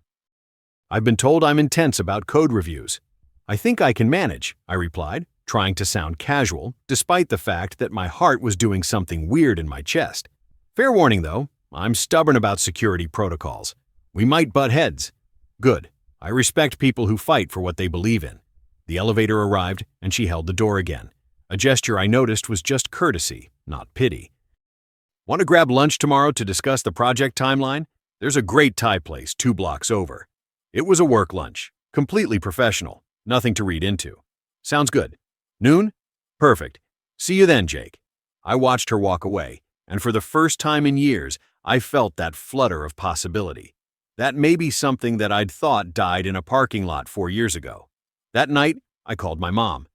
Speaker 1: I've been told I'm intense about code reviews. I think I can manage, I replied, trying to sound casual, despite the fact that my heart was doing something weird in my chest. Fair warning, though, I'm stubborn about security protocols. We might butt heads. Good. I respect people who fight for what they believe in. The elevator arrived, and she held the door again. A gesture I noticed was just courtesy, not pity. Want to grab lunch tomorrow to discuss the project timeline? There's a great Thai place 2 blocks over. It was a work lunch, completely professional, nothing to read into. Sounds good. Noon? Perfect. See you then, Jake. I watched her walk away, and for the first time in years, I felt that flutter of possibility. That may be something that I'd thought died in a parking lot 4 years ago. That night, I called my mom.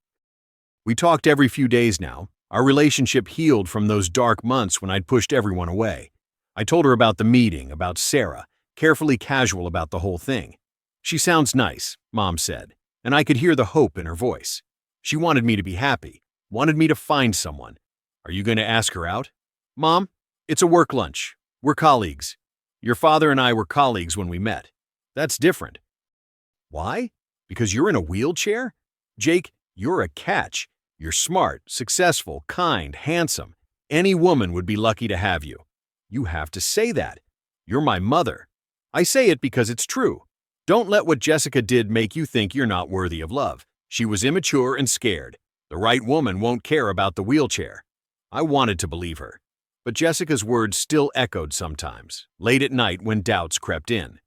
Speaker 1: We talked every few days now. Our relationship healed from those dark months when I'd pushed everyone away. I told her about the meeting, about Sarah, carefully casual about the whole thing. She sounds nice, Mom said, and I could hear the hope in her voice. She wanted me to be happy, wanted me to find someone. Are you going to ask her out? Mom, it's a work lunch. We're colleagues. Your father and I were colleagues when we met. That's different. Why? Because you're in a wheelchair? Jake, you're a catch. You're smart, successful, kind, handsome. Any woman would be lucky to have you. You have to say that. You're my mother. I say it because it's true. Don't let what Jessica did make you think you're not worthy of love. She was immature and scared. The right woman won't care about the wheelchair. I wanted to believe her. But Jessica's words still echoed sometimes, late at night when doubts crept in.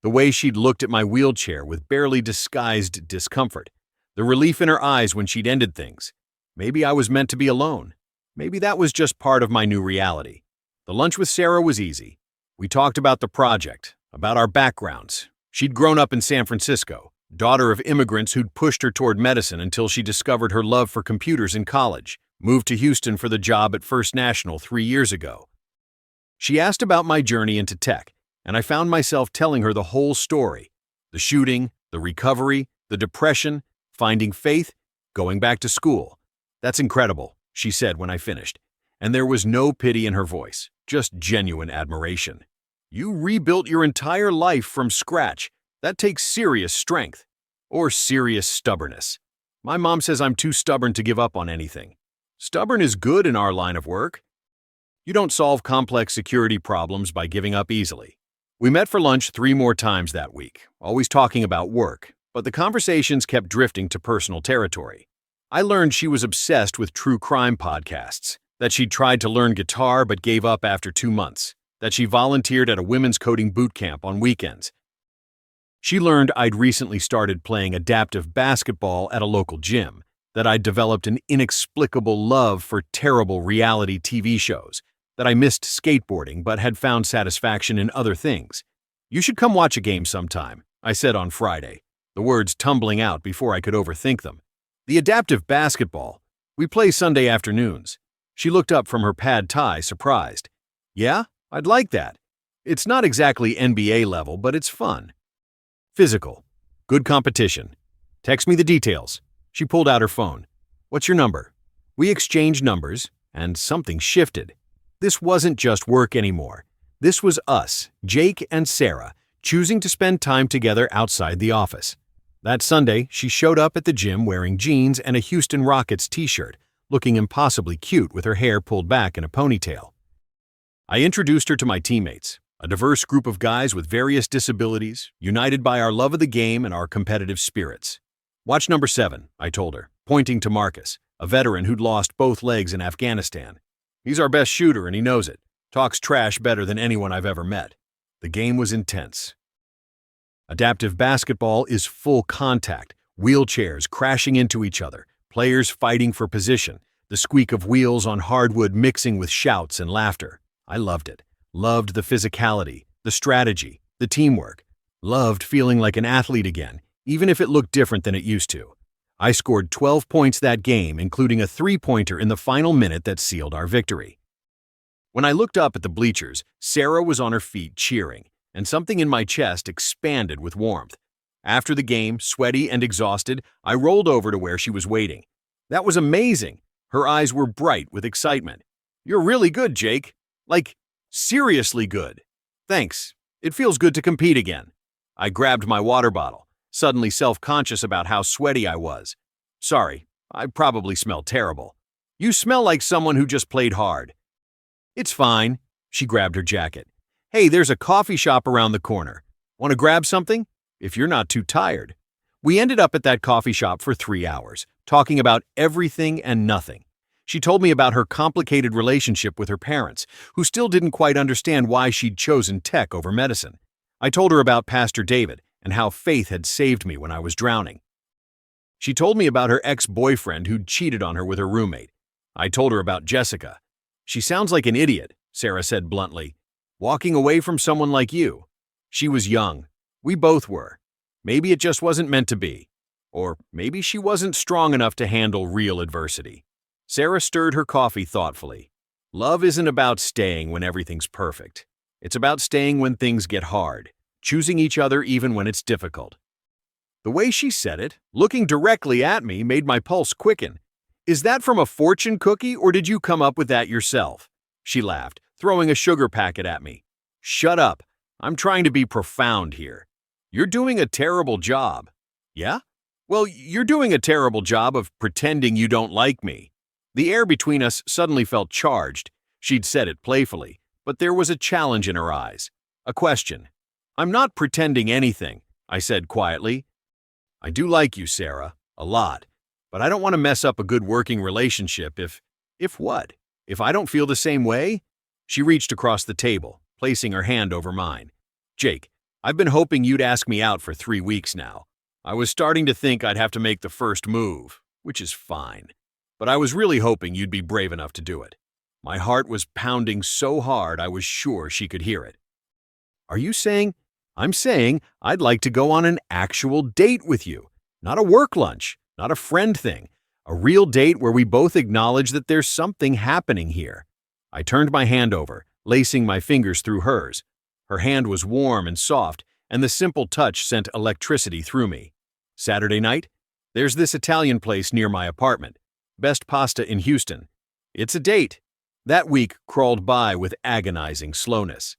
Speaker 1: The way she'd looked at my wheelchair with barely disguised discomfort, the relief in her eyes when she'd ended things. Maybe I was meant to be alone. Maybe that was just part of my new reality. The lunch with Sarah was easy. We talked about the project, about our backgrounds. She'd grown up in San Francisco, daughter of immigrants who'd pushed her toward medicine until she discovered her love for computers in college, moved to Houston for the job at First National 3 years ago. She asked about my journey into tech, and I found myself telling her the whole story. The shooting, the recovery, the depression, finding faith, going back to school. That's incredible, she said when I finished, and there was no pity in her voice, just genuine admiration. You rebuilt your entire life from scratch. That takes serious strength, or serious stubbornness. My mom says I'm too stubborn to give up on anything. Stubborn is good in our line of work. You don't solve complex security problems by giving up easily. We met for lunch 3 more times that week, always talking about work, but the conversations kept drifting to personal territory. I learned she was obsessed with true crime podcasts, that she'd tried to learn guitar but gave up after 2 months, that she volunteered at a women's coding boot camp on weekends. She learned I'd recently started playing adaptive basketball at a local gym, that I'd developed an inexplicable love for terrible reality TV shows, that I missed skateboarding but had found satisfaction in other things. "You should come watch a game sometime," I said on Friday, the words tumbling out before I could overthink them. "The adaptive basketball. We play Sunday afternoons." She looked up from her pad thai, surprised. "Yeah, I'd like that. It's not exactly NBA level, but it's fun." Physical. Good competition. "Text me the details." She pulled out her phone. "What's your number?" We exchanged numbers, and something shifted. This wasn't just work anymore. This was us, Jake and Sarah, choosing to spend time together outside the office. That Sunday, she showed up at the gym wearing jeans and a Houston Rockets t-shirt, looking impossibly cute with her hair pulled back in a ponytail. I introduced her to my teammates, a diverse group of guys with various disabilities, united by our love of the game and our competitive spirits. "Watch number 7, I told her, pointing to Marcus, a veteran who'd lost both legs in Afghanistan. "He's our best shooter and he knows it. Talks trash better than anyone I've ever met." The game was intense. Adaptive basketball is full contact, wheelchairs crashing into each other, players fighting for position, the squeak of wheels on hardwood mixing with shouts and laughter. I loved it. Loved the physicality, the strategy, the teamwork. Loved feeling like an athlete again, even if it looked different than it used to. I scored 12 points that game, including a three-pointer in the final minute that sealed our victory. When I looked up at the bleachers, Sarah was on her feet cheering, and something in my chest expanded with warmth. After the game, sweaty and exhausted, I rolled over to where she was waiting. "That was amazing." Her eyes were bright with excitement. "You're really good, Jake. Like, seriously good." "Thanks. It feels good to compete again." I grabbed my water bottle, suddenly self-conscious about how sweaty I was. "Sorry, I probably smell terrible." "You smell like someone who just played hard." "It's fine." She grabbed her jacket. "Hey, there's a coffee shop around the corner. Want to grab something? If you're not too tired." We ended up at that coffee shop for 3 hours, talking about everything and nothing. She told me about her complicated relationship with her parents, who still didn't quite understand why she'd chosen tech over medicine. I told her about Pastor David and how faith had saved me when I was drowning. She told me about her ex-boyfriend who'd cheated on her with her roommate. I told her about Jessica. "She sounds like an idiot," Sarah said bluntly. "Walking away from someone like you." She was young. We both were. Maybe it just wasn't meant to be. Or maybe she wasn't strong enough to handle real adversity. Sarah stirred her coffee thoughtfully. "Love isn't about staying when everything's perfect. It's about staying when things get hard, choosing each other even when it's difficult." The way she said it, looking directly at me, made my pulse quicken. "Is that from a fortune cookie, or did you come up with that yourself?" She laughed, throwing a sugar packet at me. "Shut up. I'm trying to be profound here. You're doing a terrible job." "Yeah? Well, you're doing a terrible job of pretending you don't like me." The air between us suddenly felt charged. She'd said it playfully, but there was a challenge in her eyes. A question. "I'm not pretending anything," I said quietly. "I do like you, Sarah, a lot, but I don't want to mess up a good working relationship if what? If I don't feel the same way?" She reached across the table, placing her hand over mine. "Jake, I've been hoping you'd ask me out for 3 weeks now. I was starting to think I'd have to make the first move, which is fine. But I was really hoping you'd be brave enough to do it." My heart was pounding so hard I was sure she could hear it. "Are you saying?" "I'm saying I'd like to go on an actual date with you. Not a work lunch, not a friend thing. A real date where we both acknowledge that there's something happening here." I turned my hand over, lacing my fingers through hers. Her hand was warm and soft, and the simple touch sent electricity through me. "Saturday night? There's this Italian place near my apartment. Best pasta in Houston. It's a date." That week crawled by with agonizing slowness.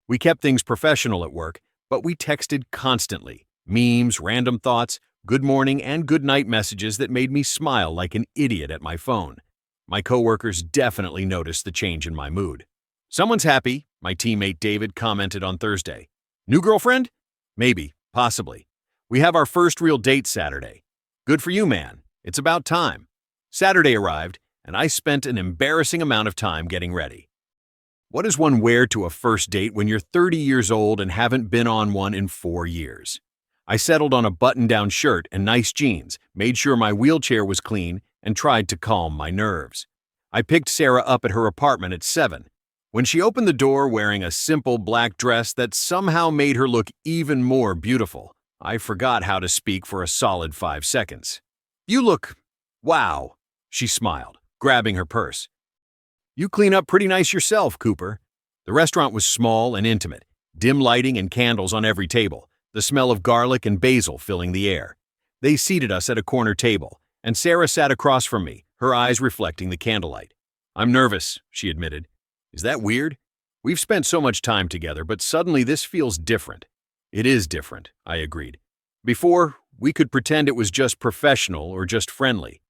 Speaker 1: We kept things professional at work, but we texted constantly. Memes, random thoughts, good morning and good night messages that made me smile like an idiot at my phone. My coworkers definitely noticed the change in my mood. Someone's happy, my teammate David commented on Thursday. New girlfriend? Maybe, possibly. We have our first real date Saturday. Good for you, man. It's about time. Saturday arrived, and I spent an embarrassing amount of time getting ready. What does one wear to a first date when you're 30 years old and haven't been on one in 4 years? I settled on a button-down shirt and nice jeans, made sure my wheelchair was clean, and tried to calm my nerves. I picked Sarah up at her apartment at 7. When she opened the door wearing a simple black dress that somehow made her look even more beautiful, I forgot how to speak for a solid 5 seconds. You look… wow, she smiled, grabbing her purse. You clean up pretty nice yourself, Cooper. The restaurant was small and intimate, dim lighting and candles on every table, the smell of garlic and basil filling the air. They seated us at a corner table, and Sarah sat across from me, her eyes reflecting the candlelight. I'm nervous, she admitted. Is that weird? We've spent so much time together, but suddenly this feels different. It is different, I agreed. Before, we could pretend it was just professional or just friendly.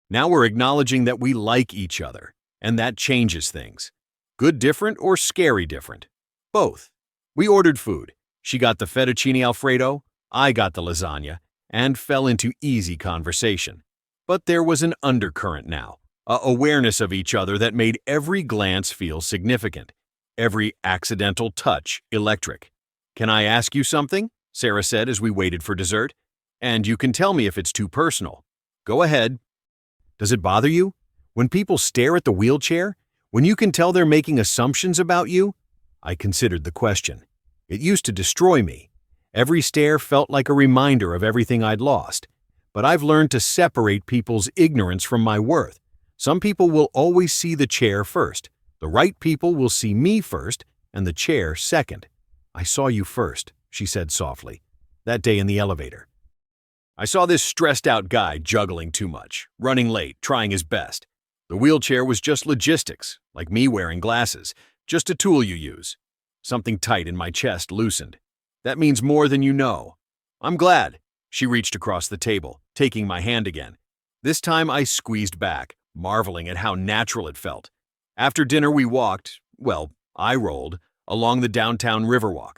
Speaker 1: Now we're acknowledging that we like each other, and that changes things. Good different or scary different? Both. We ordered food. She got the fettuccine alfredo, I got the lasagna, and fell into easy conversation. But there was an undercurrent now, a awareness of each other that made every glance feel significant, every accidental touch electric. Can I ask you something? Sarah said as we waited for dessert. And you can tell me if it's too personal. Go ahead. Does it bother you? When people stare at the wheelchair? When you can tell they're making assumptions about you? I considered the question. It used to destroy me. Every stare felt like a reminder of everything I'd lost. But I've learned to separate people's ignorance from my worth. Some people will always see the chair first. The right people will see me first, and the chair second. I saw you first, she said softly, that day in the elevator. I saw this stressed-out guy juggling too much, running late, trying his best. The wheelchair was just logistics, like me wearing glasses, just a tool you use. Something tight in my chest loosened. That means more than you know. I'm glad. She reached across the table, taking my hand again. This time I squeezed back, marveling at how natural it felt. After dinner we walked, I rolled, along the downtown Riverwalk.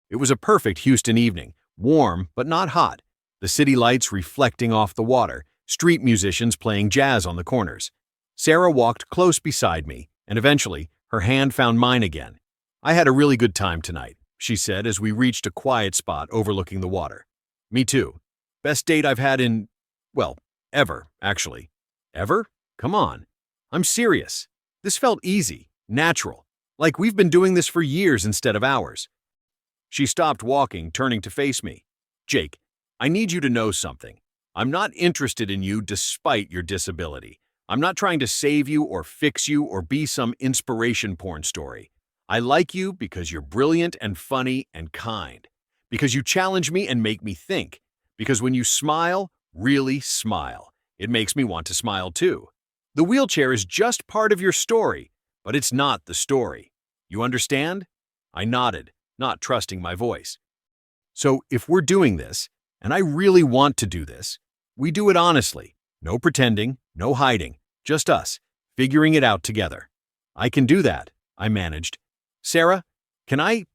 Speaker 1: It was a perfect Houston evening, warm but not hot. The city lights reflecting off the water, street musicians playing jazz on the corners. Sarah walked close beside me, and eventually, her hand found mine again. I had a really good time tonight, she said as we reached a quiet spot overlooking the water. Me too. Best date I've had in, ever, actually. Ever? Come on. I'm serious. This felt easy, natural, like we've been doing this for years instead of hours. She stopped walking, turning to face me. Jake, I need you to know something. I'm not interested in you despite your disability. I'm not trying to save you or fix you or be some inspiration porn story. I like you because you're brilliant and funny and kind. Because you challenge me and make me think. Because when you smile, really smile, it makes me want to smile too. The wheelchair is just part of your story, but it's not the story. You understand? I nodded, not trusting my voice. So if we're doing this, and I really want to do this, we do it honestly. No pretending, no hiding, just us, figuring it out together. I can do that, I managed. Sarah, can I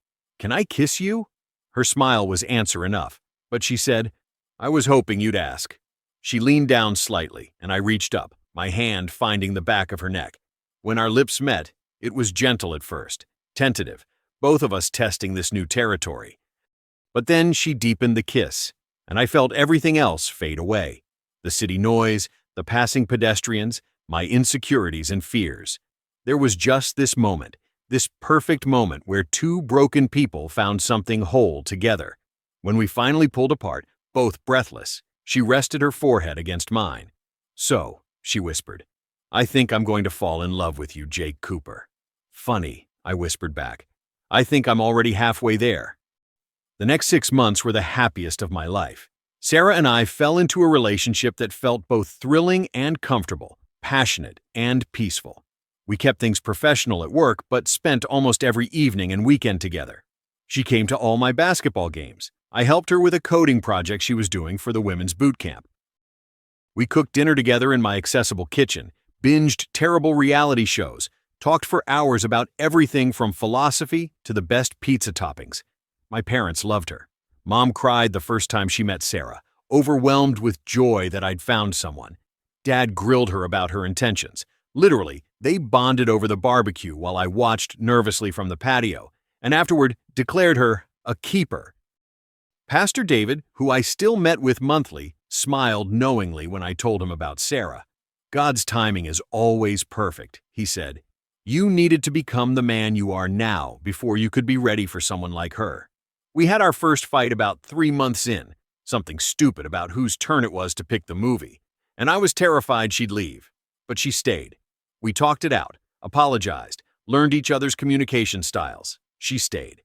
Speaker 1: kiss you? Her smile was answer enough, but she said, I was hoping you'd ask. She leaned down slightly, and I reached up, my hand finding the back of her neck. When our lips met, it was gentle at first, tentative, both of us testing this new territory. But then she deepened the kiss, and I felt everything else fade away. The city noise, the passing pedestrians, my insecurities and fears. There was just this moment, this perfect moment where two broken people found something whole together. When we finally pulled apart, both breathless, she rested her forehead against mine. So, she whispered, I think I'm going to fall in love with you, Jake Cooper. Funny, I whispered back. I think I'm already halfway there. The next 6 months were the happiest of my life. Sarah and I fell into a relationship that felt both thrilling and comfortable, passionate and peaceful. We kept things professional at work, but spent almost every evening and weekend together. She came to all my basketball games. I helped her with a coding project she was doing for the women's boot camp. We cooked dinner together in my accessible kitchen, binged terrible reality shows, Talked for hours about everything from philosophy to the best pizza toppings. My parents loved her. Mom cried the first time she met Sarah, overwhelmed with joy that I'd found someone. Dad grilled her about her intentions. Literally, they bonded over the barbecue while I watched nervously from the patio, and afterward declared her a keeper. Pastor David, who I still met with monthly, smiled knowingly when I told him about Sarah. God's timing is always perfect, he said. You needed to become the man you are now before you could be ready for someone like her. We had our first fight about 3 months in, something stupid about whose turn it was to pick the movie, and I was terrified she'd leave. But she stayed. We talked it out, apologized, learned each other's communication styles. She stayed.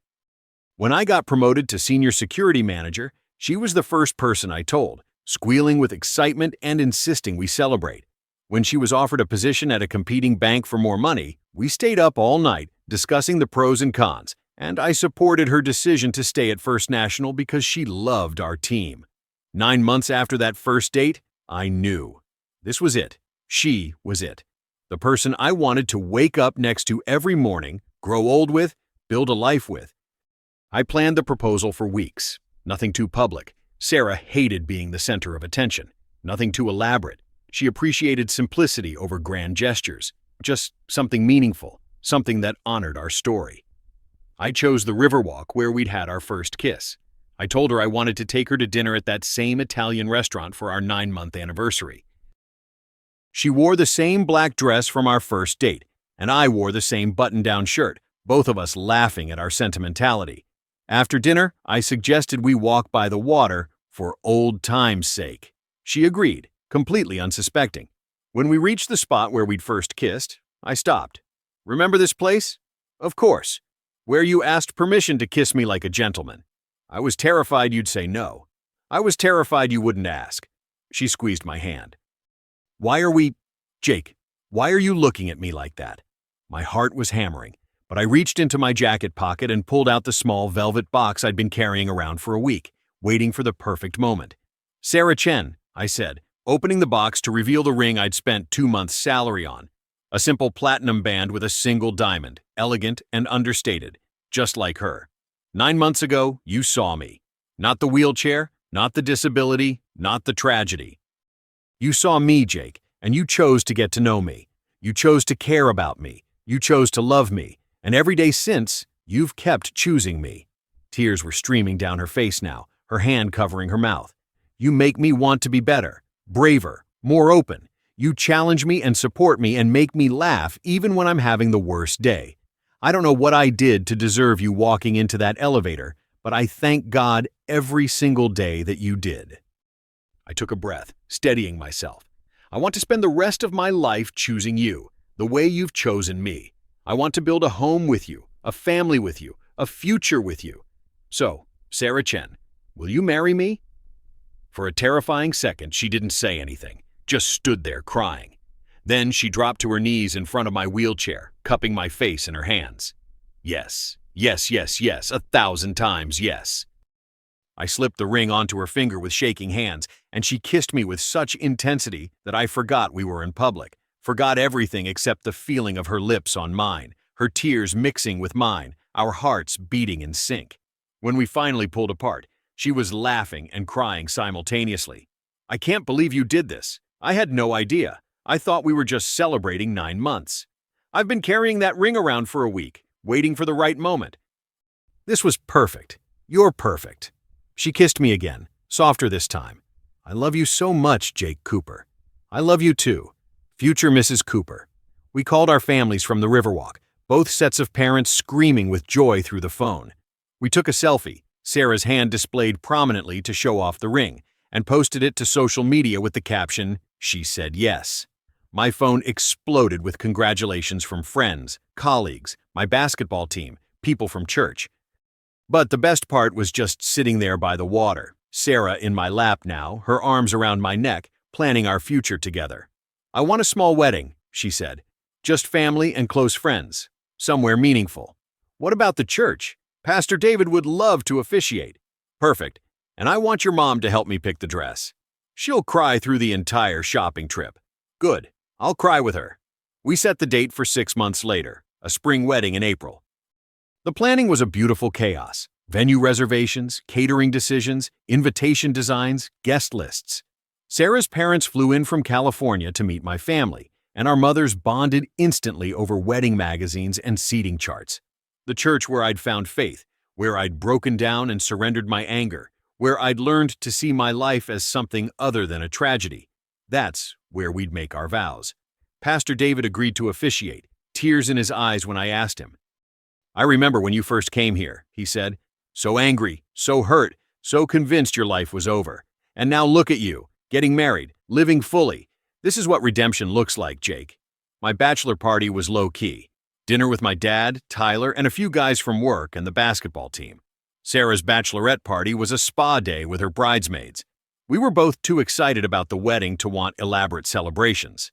Speaker 1: When I got promoted to senior security manager, she was the first person I told, squealing with excitement and insisting we celebrate. When she was offered a position at a competing bank for more money, we stayed up all night discussing the pros and cons, and I supported her decision to stay at First National because she loved our team. 9 months after that first date, I knew. This was it. She was it. The person I wanted to wake up next to every morning, grow old with, build a life with. I planned the proposal for weeks. Nothing too public. Sarah hated being the center of attention. Nothing too elaborate. She appreciated simplicity over grand gestures. Just something meaningful, something that honored our story. I chose the Riverwalk where we'd had our first kiss. I told her I wanted to take her to dinner at that same Italian restaurant for our 9-month anniversary. She wore the same black dress from our first date, and I wore the same button-down shirt, both of us laughing at our sentimentality. After dinner, I suggested we walk by the water for old time's sake. She agreed, completely unsuspecting. When we reached the spot where we'd first kissed, I stopped. Remember this place? Of course. Where you asked permission to kiss me like a gentleman. I was terrified you'd say no. I was terrified you wouldn't ask. She squeezed my hand. Jake, why are you looking at me like that? My heart was hammering, but I reached into my jacket pocket and pulled out the small velvet box I'd been carrying around for a week, waiting for the perfect moment. Sarah Chen, I said, opening the box to reveal the ring I'd spent 2 months' salary on. A simple platinum band with a single diamond, elegant and understated, just like her. 9 months ago, you saw me. Not the wheelchair, not the disability, not the tragedy. You saw me, Jake, and you chose to get to know me. You chose to care about me. You chose to love me. And every day since, you've kept choosing me. Tears were streaming down her face now, her hand covering her mouth. You make me want to be better, braver, more open. You challenge me and support me and make me laugh even when I'm having the worst day. I don't know what I did to deserve you walking into that elevator, but I thank God every single day that you did. I took a breath, steadying myself. I want to spend the rest of my life choosing you, the way you've chosen me. I want to build a home with you, a family with you, a future with you. So, Sarah Chen, will you marry me? For a terrifying second, she didn't say anything, just stood there crying. Then she dropped to her knees in front of my wheelchair, cupping my face in her hands. Yes, yes, yes, yes, 1,000 times yes. I slipped the ring onto her finger with shaking hands, and she kissed me with such intensity that I forgot we were in public, forgot everything except the feeling of her lips on mine, her tears mixing with mine, our hearts beating in sync. When we finally pulled apart, she was laughing and crying simultaneously. I can't believe you did this. I had no idea. I thought we were just celebrating 9 months. I've been carrying that ring around for a week, waiting for the right moment. This was perfect. You're perfect. She kissed me again, softer this time. I love you so much, Jake Cooper. I love you too, future Mrs. Cooper. We called our families from the Riverwalk, both sets of parents screaming with joy through the phone. We took a selfie, Sarah's hand displayed prominently to show off the ring, and posted it to social media with the caption, "She said yes." My phone exploded with congratulations from friends, colleagues, my basketball team, people from church. But the best part was just sitting there by the water, Sarah in my lap now, her arms around my neck, planning our future together. I want a small wedding, she said. Just family and close friends. Somewhere meaningful. What about the church? Pastor David would love to officiate. Perfect. And I want your mom to help me pick the dress. She'll cry through the entire shopping trip. Good. I'll cry with her. We set the date for 6 months later, a spring wedding in April. The planning was a beautiful chaos. Venue reservations, catering decisions, invitation designs, guest lists. Sarah's parents flew in from California to meet my family, and our mothers bonded instantly over wedding magazines and seating charts. The church where I'd found faith, where I'd broken down and surrendered my anger, where I'd learned to see my life as something other than a tragedy. That's where we'd make our vows. Pastor David agreed to officiate, tears in his eyes when I asked him. "I remember when you first came here," he said. "So angry, so hurt, so convinced your life was over. And now look at you, getting married, living fully. This is what redemption looks like, Jake." My bachelor party was low-key. Dinner with my dad, Tyler, and a few guys from work and the basketball team. Sarah's bachelorette party was a spa day with her bridesmaids. We were both too excited about the wedding to want elaborate celebrations.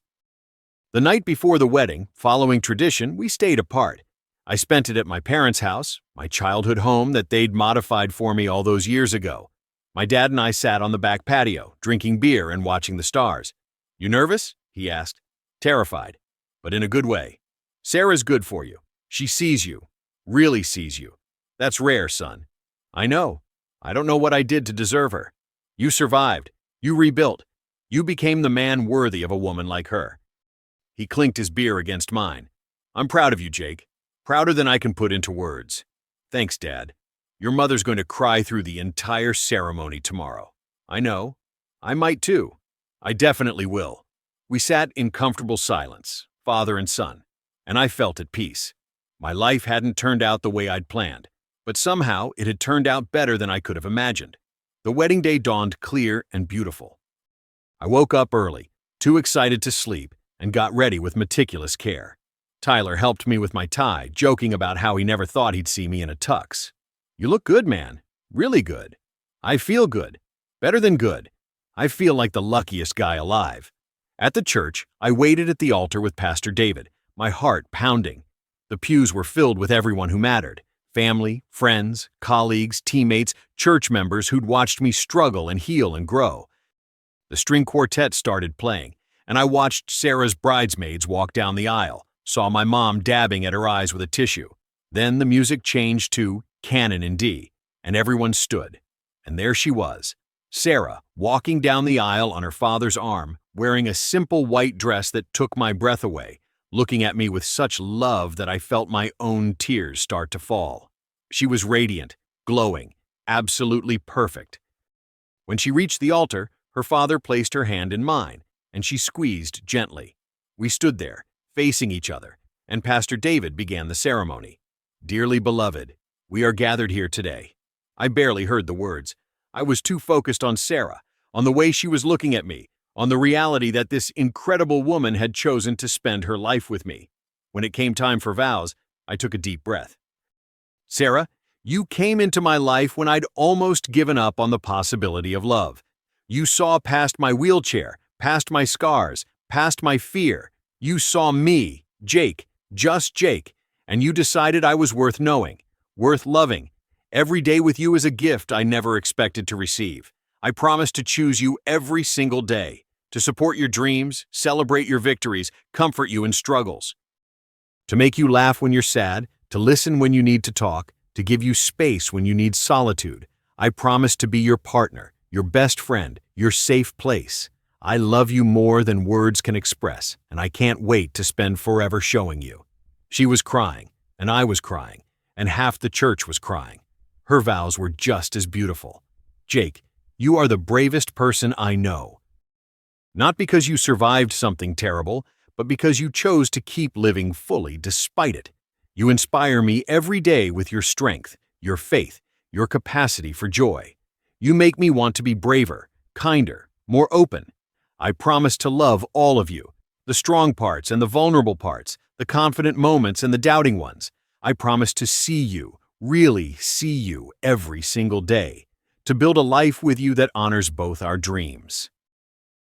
Speaker 1: The night before the wedding, following tradition, we stayed apart. I spent it at my parents' house, my childhood home that they'd modified for me all those years ago. My dad and I sat on the back patio, drinking beer and watching the stars. "You nervous?" he asked. "Terrified, but in a good way. Sarah's good for you. She sees you, really sees you. That's rare, son." "I know. I don't know what I did to deserve her. You survived. You rebuilt. You became the man worthy of a woman like her." He clinked his beer against mine. "I'm proud of you, Jake. Prouder than I can put into words." "Thanks, Dad. Your mother's going to cry through the entire ceremony tomorrow." "I know. I might too. I definitely will." We sat in comfortable silence, father and son, and I felt at peace. My life hadn't turned out the way I'd planned, but somehow it had turned out better than I could have imagined. The wedding day dawned clear and beautiful. I woke up early, too excited to sleep, and got ready with meticulous care. Tyler helped me with my tie, joking about how he never thought he'd see me in a tux. "You look good, man. Really good." "I feel good. Better than good. I feel like the luckiest guy alive." At the church, I waited at the altar with Pastor David, my heart pounding. The pews were filled with everyone who mattered: family, friends, colleagues, teammates, church members who'd watched me struggle and heal and grow. The string quartet started playing, and I watched Sarah's bridesmaids walk down the aisle, saw my mom dabbing at her eyes with a tissue. Then the music changed to Canon in D, and everyone stood. And there she was, Sarah, walking down the aisle on her father's arm, wearing a simple white dress that took my breath away, looking at me with such love that I felt my own tears start to fall. She was radiant, glowing, absolutely perfect. When she reached the altar, her father placed her hand in mine, and she squeezed gently. We stood there, facing each other, and Pastor David began the ceremony. "Dearly beloved, we are gathered here today." I barely heard the words. I was too focused on Sarah, on the way she was looking at me, on the reality that this incredible woman had chosen to spend her life with me. When it came time for vows, I took a deep breath. "Sarah, you came into my life when I'd almost given up on the possibility of love. You saw past my wheelchair, past my scars, past my fear. You saw me, Jake, just Jake, and you decided I was worth knowing, worth loving. Every day with you is a gift I never expected to receive. I promise to choose you every single day, to support your dreams, celebrate your victories, comfort you in struggles. To make you laugh when you're sad, to listen when you need to talk, to give you space when you need solitude. I promise to be your partner, your best friend, your safe place. I love you more than words can express, and I can't wait to spend forever showing you." She was crying, and I was crying, and half the church was crying. Her vows were just as beautiful. "Jake, you are the bravest person I know. Not because you survived something terrible, but because you chose to keep living fully despite it. You inspire me every day with your strength, your faith, your capacity for joy. You make me want to be braver, kinder, more open. I promise to love all of you, the strong parts and the vulnerable parts, the confident moments and the doubting ones. I promise to see you, really see you every single day, to build a life with you that honors both our dreams.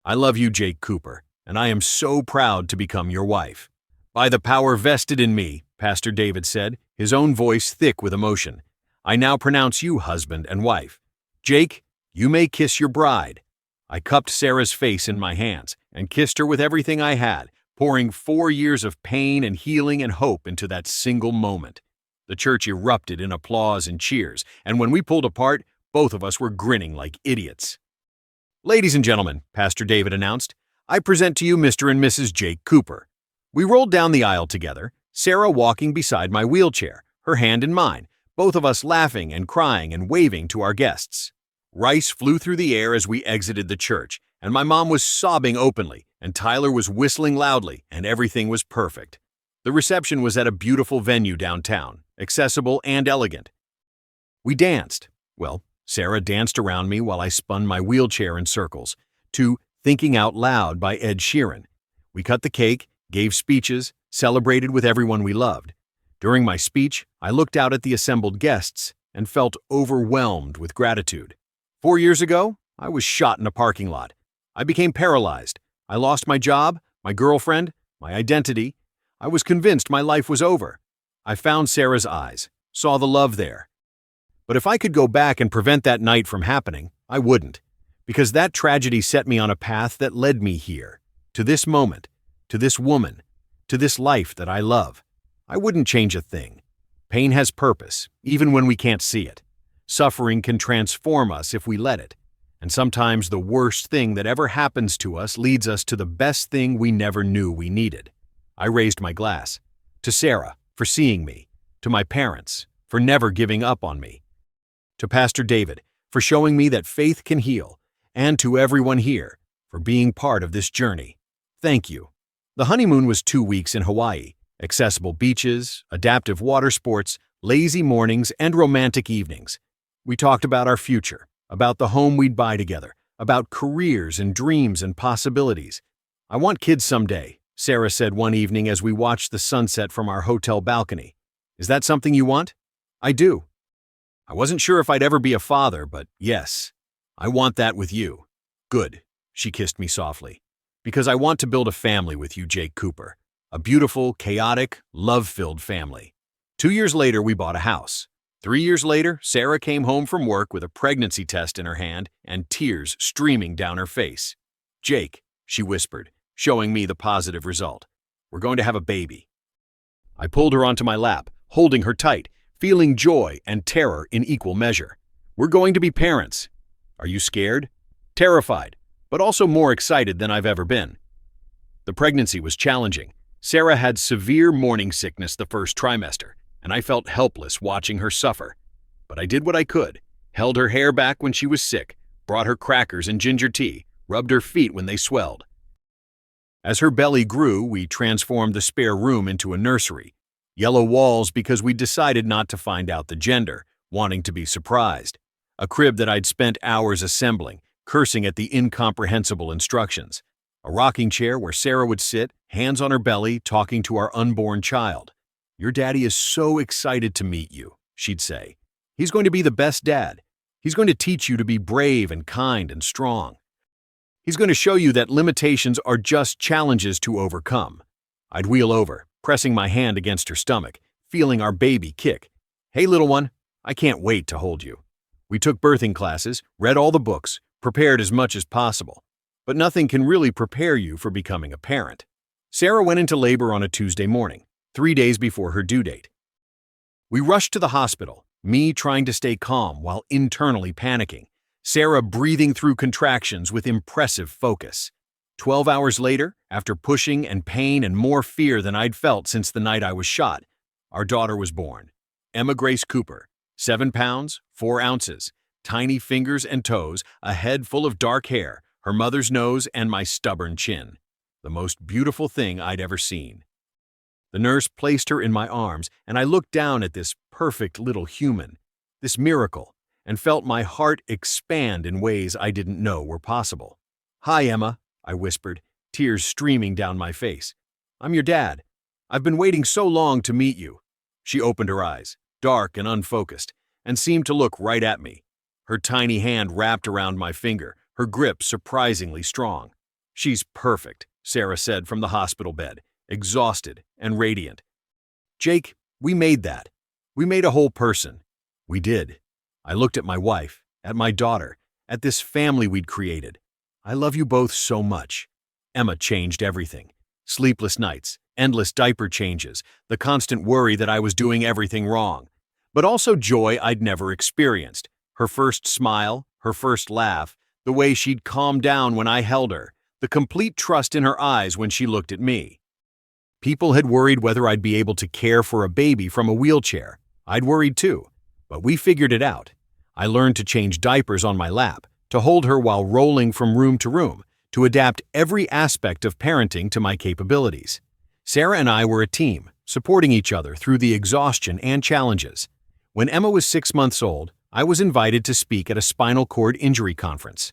Speaker 1: I love you, Jake Cooper, and I am so proud to become your wife. By the power vested in me," Pastor David said, his own voice thick with emotion, "I now pronounce you husband and wife. Jake, you may kiss your bride." I cupped Sarah's face in my hands and kissed her with everything I had, pouring 4 years of pain and healing and hope into that single moment. The church erupted in applause and cheers, and when we pulled apart, both of us were grinning like idiots. "Ladies and gentlemen," Pastor David announced, "I present to you Mr. and Mrs. Jake Cooper." We rolled down the aisle together, Sarah walking beside my wheelchair, her hand in mine, both of us laughing and crying and waving to our guests. Rice flew through the air as we exited the church, and my mom was sobbing openly, and Tyler was whistling loudly, and everything was perfect. The reception was at a beautiful venue downtown, accessible and elegant. We danced. Well, Sarah danced around me while I spun my wheelchair in circles, to "Thinking Out Loud" by Ed Sheeran. We cut the cake, gave speeches, celebrated with everyone we loved. During my speech, I looked out at the assembled guests and felt overwhelmed with gratitude. 4 years ago, I was shot in a parking lot. I became paralyzed. I lost my job, my girlfriend, my identity. I was convinced my life was over. I found Sarah's eyes, saw the love there. But if I could go back and prevent that night from happening, I wouldn't, because that tragedy set me on a path that led me here, to this moment, to this woman, to this life that I love. I wouldn't change a thing. Pain has purpose, even when we can't see it. Suffering can transform us if we let it. And sometimes the worst thing that ever happens to us leads us to the best thing we never knew we needed. I raised my glass. To Sarah, for seeing me. To my parents, for never giving up on me. To Pastor David, for showing me that faith can heal. And to everyone here, for being part of this journey. Thank you. The honeymoon was 2 weeks in Hawaii. Accessible beaches, adaptive water sports, lazy mornings, and romantic evenings. We talked about our future, about the home we'd buy together, about careers and dreams and possibilities. "I want kids someday," Sarah said one evening as we watched the sunset from our hotel balcony. "Is that something you want?" "I do." "I wasn't sure if I'd ever be a father, but yes, I want that with you." "Good," she kissed me softly, "because I want to build a family with you, Jake Cooper. A beautiful, chaotic, love-filled family." 2 years later, we bought a house. 3 years later, Sarah came home from work with a pregnancy test in her hand and tears streaming down her face. "Jake," she whispered, showing me the positive result. "We're going to have a baby." I pulled her onto my lap, holding her tight, feeling joy and terror in equal measure. "We're going to be parents." "Are you scared?" "Terrified, but also more excited than I've ever been." The pregnancy was challenging. Sarah had severe morning sickness the first trimester, and I felt helpless watching her suffer. But I did what I could, held her hair back when she was sick, brought her crackers and ginger tea, rubbed her feet when they swelled. As her belly grew, we transformed the spare room into a nursery. Yellow walls because we decided not to find out the gender, wanting to be surprised. A crib that I'd spent hours assembling, cursing at the incomprehensible instructions. A rocking chair where Sarah would sit, hands on her belly, talking to our unborn child. "Your daddy is so excited to meet you," she'd say. "He's going to be the best dad. He's going to teach you to be brave and kind and strong. He's going to show you that limitations are just challenges to overcome." I'd wheel over, pressing my hand against her stomach, feeling our baby kick. "Hey, little one, I can't wait to hold you." We took birthing classes, read all the books, prepared as much as possible. But nothing can really prepare you for becoming a parent. Sarah went into labor on a Tuesday morning, 3 days before her due date. We rushed to the hospital, me trying to stay calm while internally panicking, Sarah breathing through contractions with impressive focus. 12 hours later, after pushing and pain and more fear than I'd felt since the night I was shot, our daughter was born. Emma Grace Cooper, 7 pounds, 4 ounces, tiny fingers and toes, a head full of dark hair, her mother's nose, and my stubborn chin. The most beautiful thing I'd ever seen. The nurse placed her in my arms, and I looked down at this perfect little human, this miracle, and felt my heart expand in ways I didn't know were possible. "Hi, Emma," I whispered, tears streaming down my face. "I'm your dad. I've been waiting so long to meet you." She opened her eyes, dark and unfocused, and seemed to look right at me. Her tiny hand wrapped around my finger, her grip surprisingly strong. "She's perfect," Sarah said from the hospital bed, exhausted and radiant. "Jake, we made that. We made a whole person." We did. I looked at my wife, at my daughter, at this family we'd created. "I love you both so much." Emma changed everything. Sleepless nights, endless diaper changes, the constant worry that I was doing everything wrong. But also joy I'd never experienced. Her first smile, her first laugh, the way she'd calm down when I held her, the complete trust in her eyes when she looked at me. People had worried whether I'd be able to care for a baby from a wheelchair. I'd worried too, but we figured it out. I learned to change diapers on my lap, to hold her while rolling from room to room, to adapt every aspect of parenting to my capabilities. Sarah and I were a team, supporting each other through the exhaustion and challenges. When Emma was 6 months old, I was invited to speak at a spinal cord injury conference.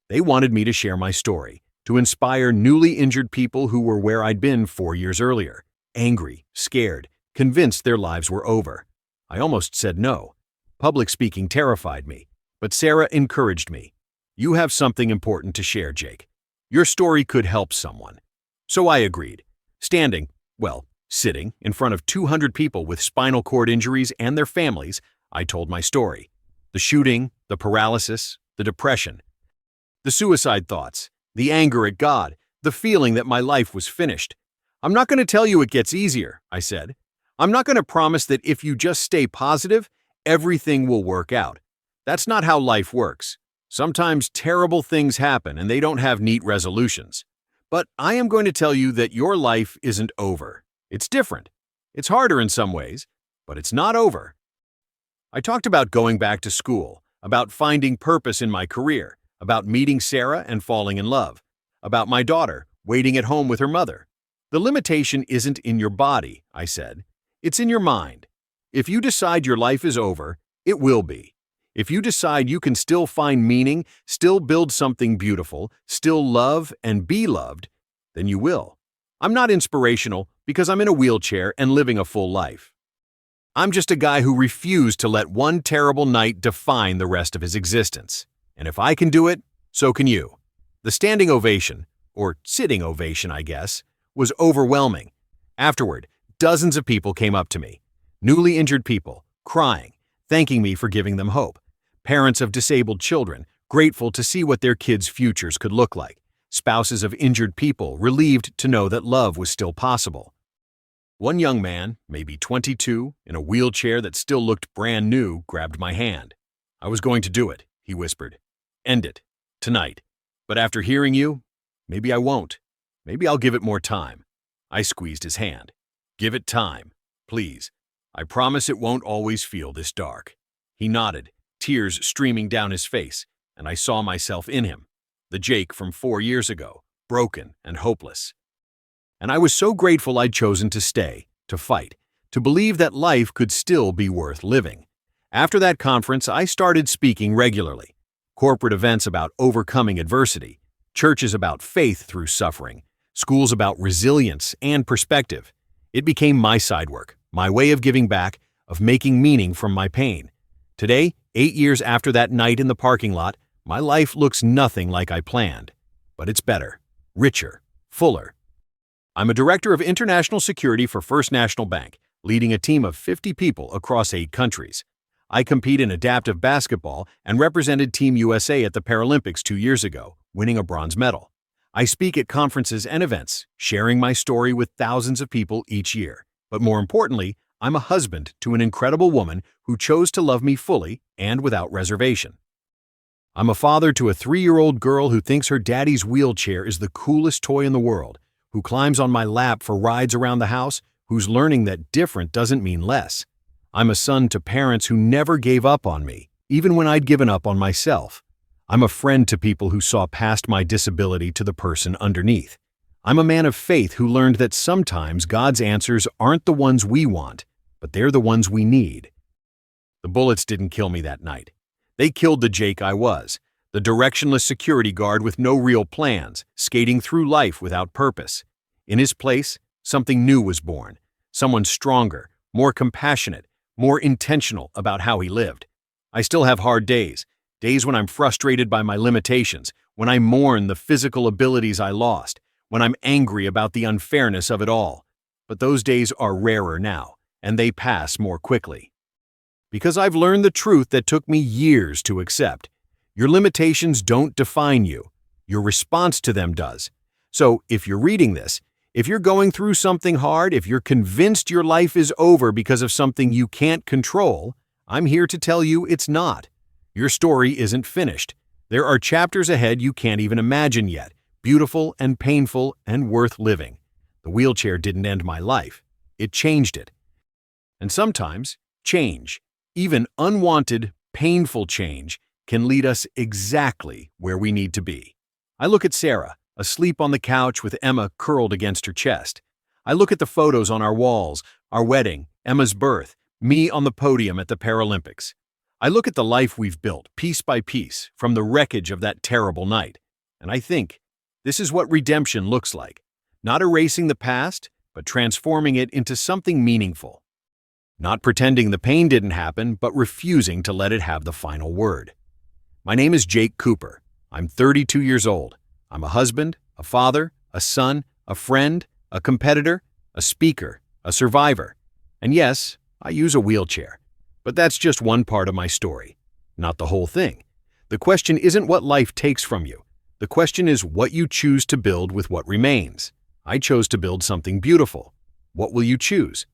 Speaker 1: They wanted me to share my story, to inspire newly injured people who were where I'd been 4 years earlier, angry, scared, convinced their lives were over. I almost said no. Public speaking terrified me, but Sarah encouraged me. "You have something important to share, Jake. Your story could help someone." So I agreed. Sitting in front of 200 people with spinal cord injuries and their families, I told my story. The shooting, the paralysis, the depression, the suicide thoughts, the anger at God, the feeling that my life was finished. "I'm not going to tell you it gets easier," I said. "I'm not going to promise that if you just stay positive, everything will work out. That's not how life works. Sometimes terrible things happen and they don't have neat resolutions. But I am going to tell you that your life isn't over. It's different. It's harder in some ways, but it's not over." I talked about going back to school, about finding purpose in my career, about meeting Sarah and falling in love, about my daughter waiting at home with her mother. "The limitation isn't in your body," I said. "It's in your mind. If you decide your life is over, it will be. If you decide you can still find meaning, still build something beautiful, still love and be loved, then you will. I'm not inspirational because I'm in a wheelchair and living a full life. I'm just a guy who refused to let one terrible night define the rest of his existence. And if I can do it, so can you." The standing ovation, or sitting ovation, I guess, was overwhelming. Afterward, dozens of people came up to me. Newly injured people, crying, thanking me for giving them hope. Parents of disabled children, grateful to see what their kids' futures could look like. Spouses of injured people, relieved to know that love was still possible. One young man, maybe 22, in a wheelchair that still looked brand new, grabbed my hand. "I was going to do it," he whispered. "End it. Tonight. But after hearing you, maybe I won't. Maybe I'll give it more time." I squeezed his hand. "Give it time, please. I promise it won't always feel this dark." He nodded, tears streaming down his face, and I saw myself in him. The Jake from 4 years ago, broken and hopeless. And I was so grateful I'd chosen to stay, to fight, to believe that life could still be worth living. After that conference, I started speaking regularly. Corporate events about overcoming adversity, churches about faith through suffering, schools about resilience and perspective. It became my side work, my way of giving back, of making meaning from my pain. Today, 8 years after that night in the parking lot, my life looks nothing like I planned. But it's better, richer, fuller. I'm a director of international security for First National Bank, leading a team of 50 people across 8 countries. I compete in adaptive basketball and represented Team USA at the Paralympics 2 years ago, winning a bronze medal. I speak at conferences and events, sharing my story with thousands of people each year. But more importantly, I'm a husband to an incredible woman who chose to love me fully and without reservation. I'm a father to a 3-year-old girl who thinks her daddy's wheelchair is the coolest toy in the world, who climbs on my lap for rides around the house, who's learning that different doesn't mean less. I'm a son to parents who never gave up on me, even when I'd given up on myself. I'm a friend to people who saw past my disability to the person underneath. I'm a man of faith who learned that sometimes God's answers aren't the ones we want, but they're the ones we need. The bullets didn't kill me that night. They killed the Jake I was, the directionless security guard with no real plans, skating through life without purpose. In his place, something new was born, someone stronger, more compassionate, more intentional about how he lived. I still have hard days, days when I'm frustrated by my limitations, when I mourn the physical abilities I lost, when I'm angry about the unfairness of it all. But those days are rarer now, and they pass more quickly. Because I've learned the truth that took me years to accept. Your limitations don't define you. Your response to them does. So, if you're reading this, If you're going through something hard, if you're convinced your life is over because of something you can't control, I'm here to tell you it's not. Your story isn't finished. There are chapters ahead you can't even imagine yet, beautiful and painful and worth living. The wheelchair didn't end my life. It changed it. And sometimes, change, even unwanted, painful change, can lead us exactly where we need to be. I look at Sarah, asleep on the couch with Emma curled against her chest. I look at the photos on our walls, our wedding, Emma's birth, me on the podium at the Paralympics. I look at the life we've built, piece by piece, from the wreckage of that terrible night. And I think, this is what redemption looks like. Not erasing the past, but transforming it into something meaningful. Not pretending the pain didn't happen, but refusing to let it have the final word. My name is Jake Cooper. I'm 32 years old. I'm a husband, a father, a son, a friend, a competitor, a speaker, a survivor. And yes, I use a wheelchair. But that's just one part of my story, not the whole thing. The question isn't what life takes from you. The question is what you choose to build with what remains. I chose to build something beautiful. What will you choose?